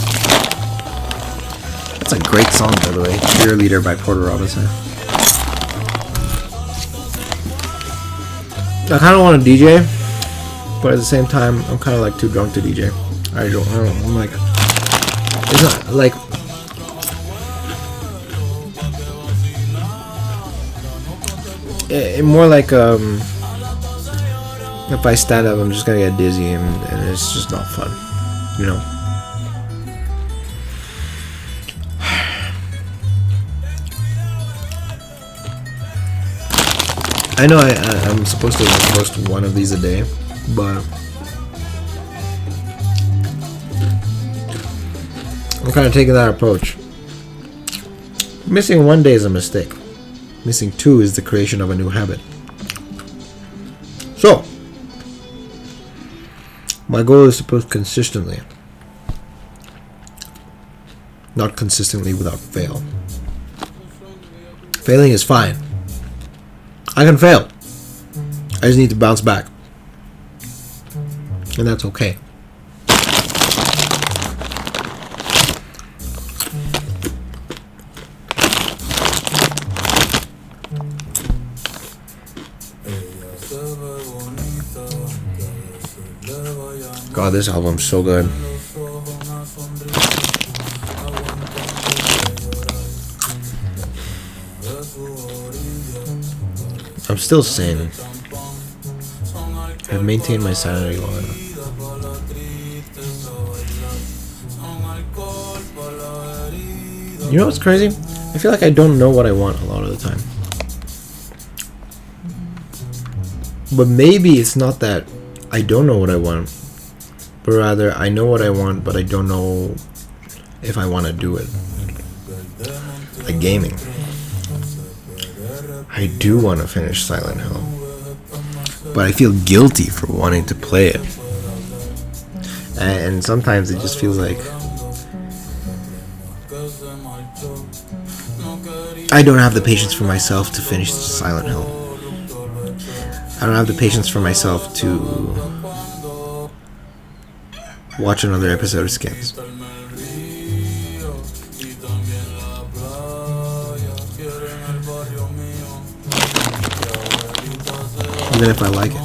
That's a great song, by the way. Cheerleader by Porter Robinson. I kind of want to DJ, but at the same time, I'm kind of like too drunk to DJ. I don't know. I'm like, it's not like. More like if I stand up, I'm just gonna get dizzy and it's just not fun, you know. I know I'm supposed to post one of these a day, but I'm kind of taking that approach. Missing one day is a mistake. Missing two is the creation of a new habit. So, my goal is to post consistently. Not consistently without fail. Failing is fine. I can fail. I just need to bounce back. And that's okay. God, this album's so good. I'm still sane. I've maintained my sanity long enough. You know what's crazy? I feel like I don't know what I want a lot of the time. But maybe it's not that I don't know what I want, but rather I know what I want, but I don't know if I want to do it. Like gaming. I do want to finish Silent Hill, but I feel guilty for wanting to play it. And sometimes it just feels like I don't have the patience for myself to finish Silent Hill. I don't have the patience for myself to watch another episode of Skins. Even if I like it.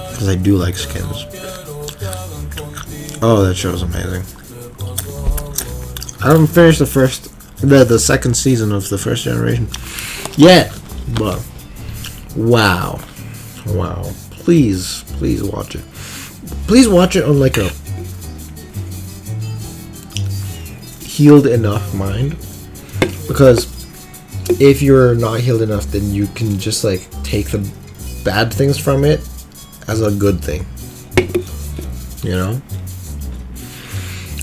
Because I do like Skins. Oh, that show's amazing. I haven't finished the second season of the First Generation yet, but wow. Please watch it. Please watch it on like a healed enough mind, because if you're not healed enough, then you can just like take the bad things from it as a good thing, you know.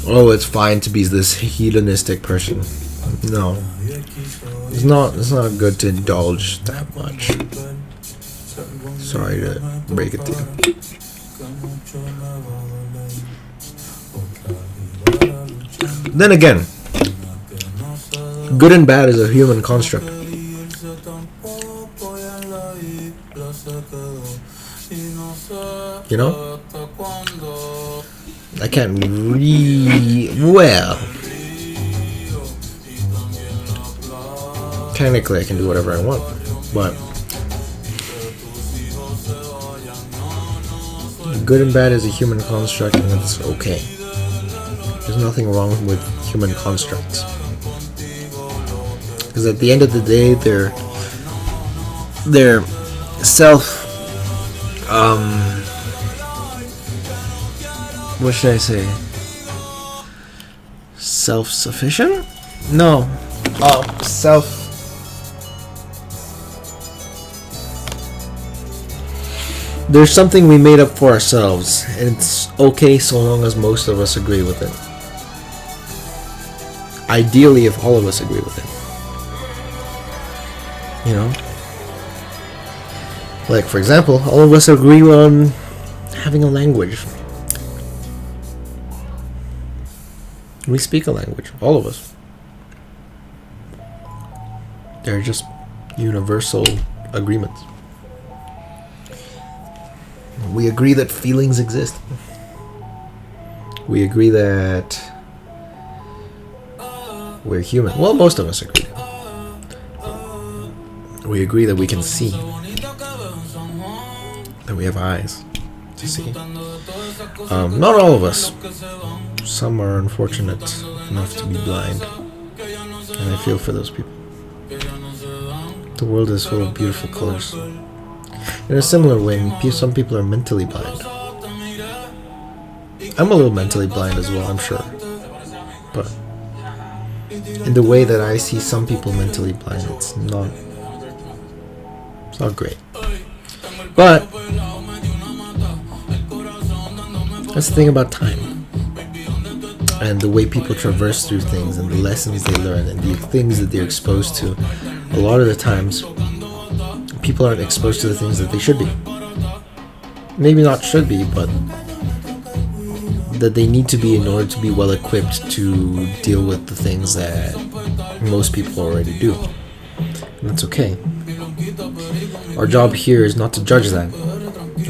Oh, it's fine to be this hedonistic person. No, it's not good to indulge that much. Sorry to break it to you. Then again, good and bad is a human construct. You know? I can't well. Technically, I can do whatever I want, but good and bad is a human construct, and it's okay. There's nothing wrong with human constructs, because at the end of the day, they're self. What should I say? Self-sufficient? No. Self. There's something we made up for ourselves, and it's okay so long as most of us agree with it. Ideally, if all of us agree with it. You know? Like, for example, all of us agree on having a language. We speak a language, all of us. They're just universal agreements. We agree that feelings exist. We agree that we're human. Well, most of us agree. We agree that we can see. That we have eyes to see. Not all of us. Some are unfortunate enough to be blind. And I feel for those people. The world is full of beautiful colors. In a similar way, some people are mentally blind. I'm a little mentally blind as well, I'm sure. But in the way that I see some people mentally blind, it's not great. But that's the thing about time. And the way people traverse through things and the lessons they learn and the things that they're exposed to. A lot of the times, people aren't exposed to the things that they should be. Maybe not should be, but that they need to be in order to be well equipped to deal with the things that most people already do. And that's okay. Our job here is not to judge that.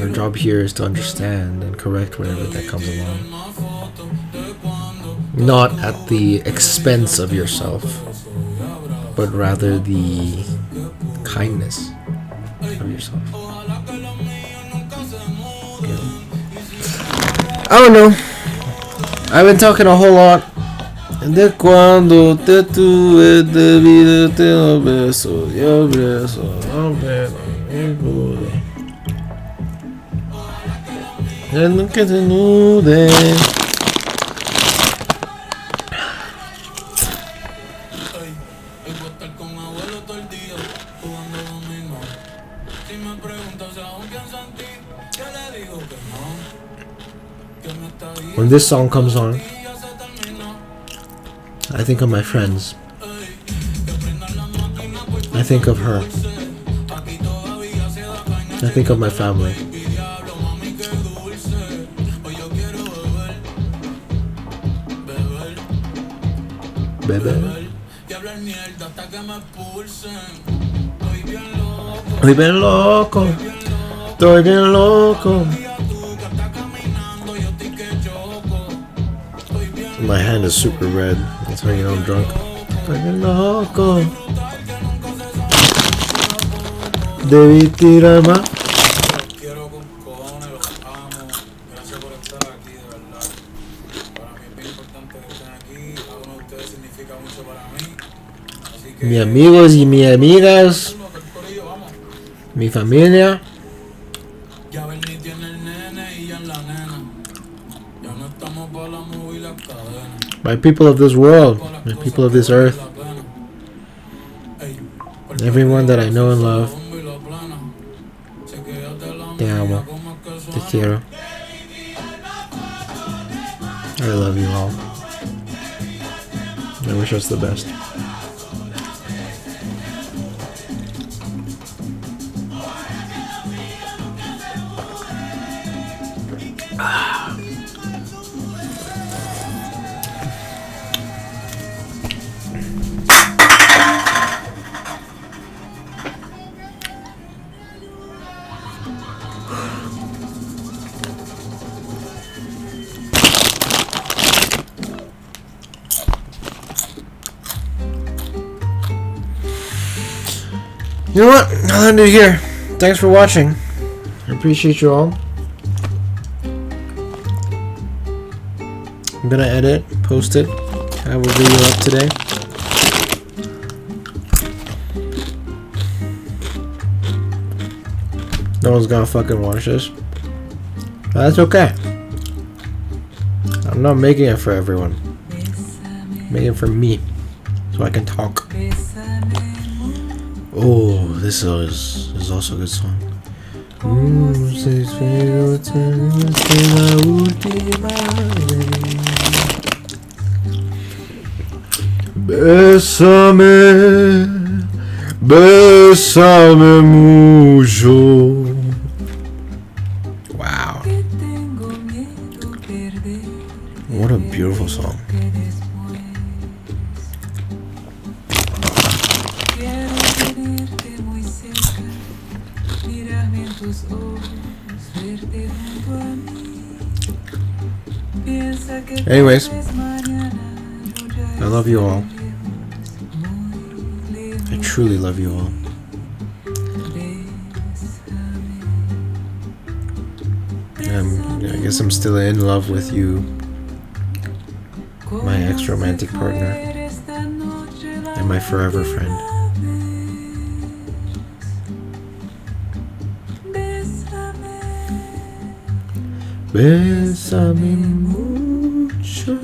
Our job here is to understand and correct whatever that comes along. Not at the expense of yourself, but rather the kindness of yourself. Yeah. I don't know. I've been talking a whole lot. De cuando te tuve de vida te lo beso, yo beso, no beso, ya nunca te nude. When this song comes on, I think of my friends. I think of her. I think of my family. Bebe. Estoy bien loco. Estoy bien loco. My hand is super red. That's how you know I'm drunk. Estoy bien loco. Debí tirar más. Mis amigos y mis amigas, mi familia. my people of this world, my people of this earth, everyone that I know and love, te amo, te quiero. I love you all. I wish us the best. You know what? I'll end it here. Thanks for watching. I appreciate you all. I'm gonna edit, post it, have a video up today. No one's gonna fucking watch this. But that's okay. I'm not making it for everyone. I'm making it for me. So I can talk. Oh, this is also a good song. Bésame, bésame mucho. Wow. What a beautiful song. Anyways, I love you all. I truly love you all. I guess I'm still in love with you, my ex-romantic partner, and my forever friend. Bésame mucho.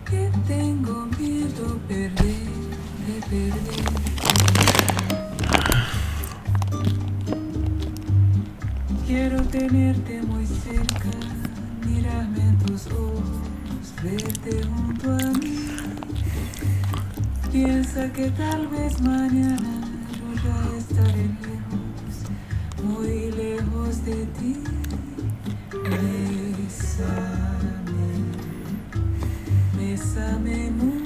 Que tengo miedo de perder. Quiero tenerte muy cerca, mirarme en tus ojos, verte junto a mí. Piensa que tal vez mañana yo ya estaré lejos, muy lejos de ti. Bésame, bésame mucho.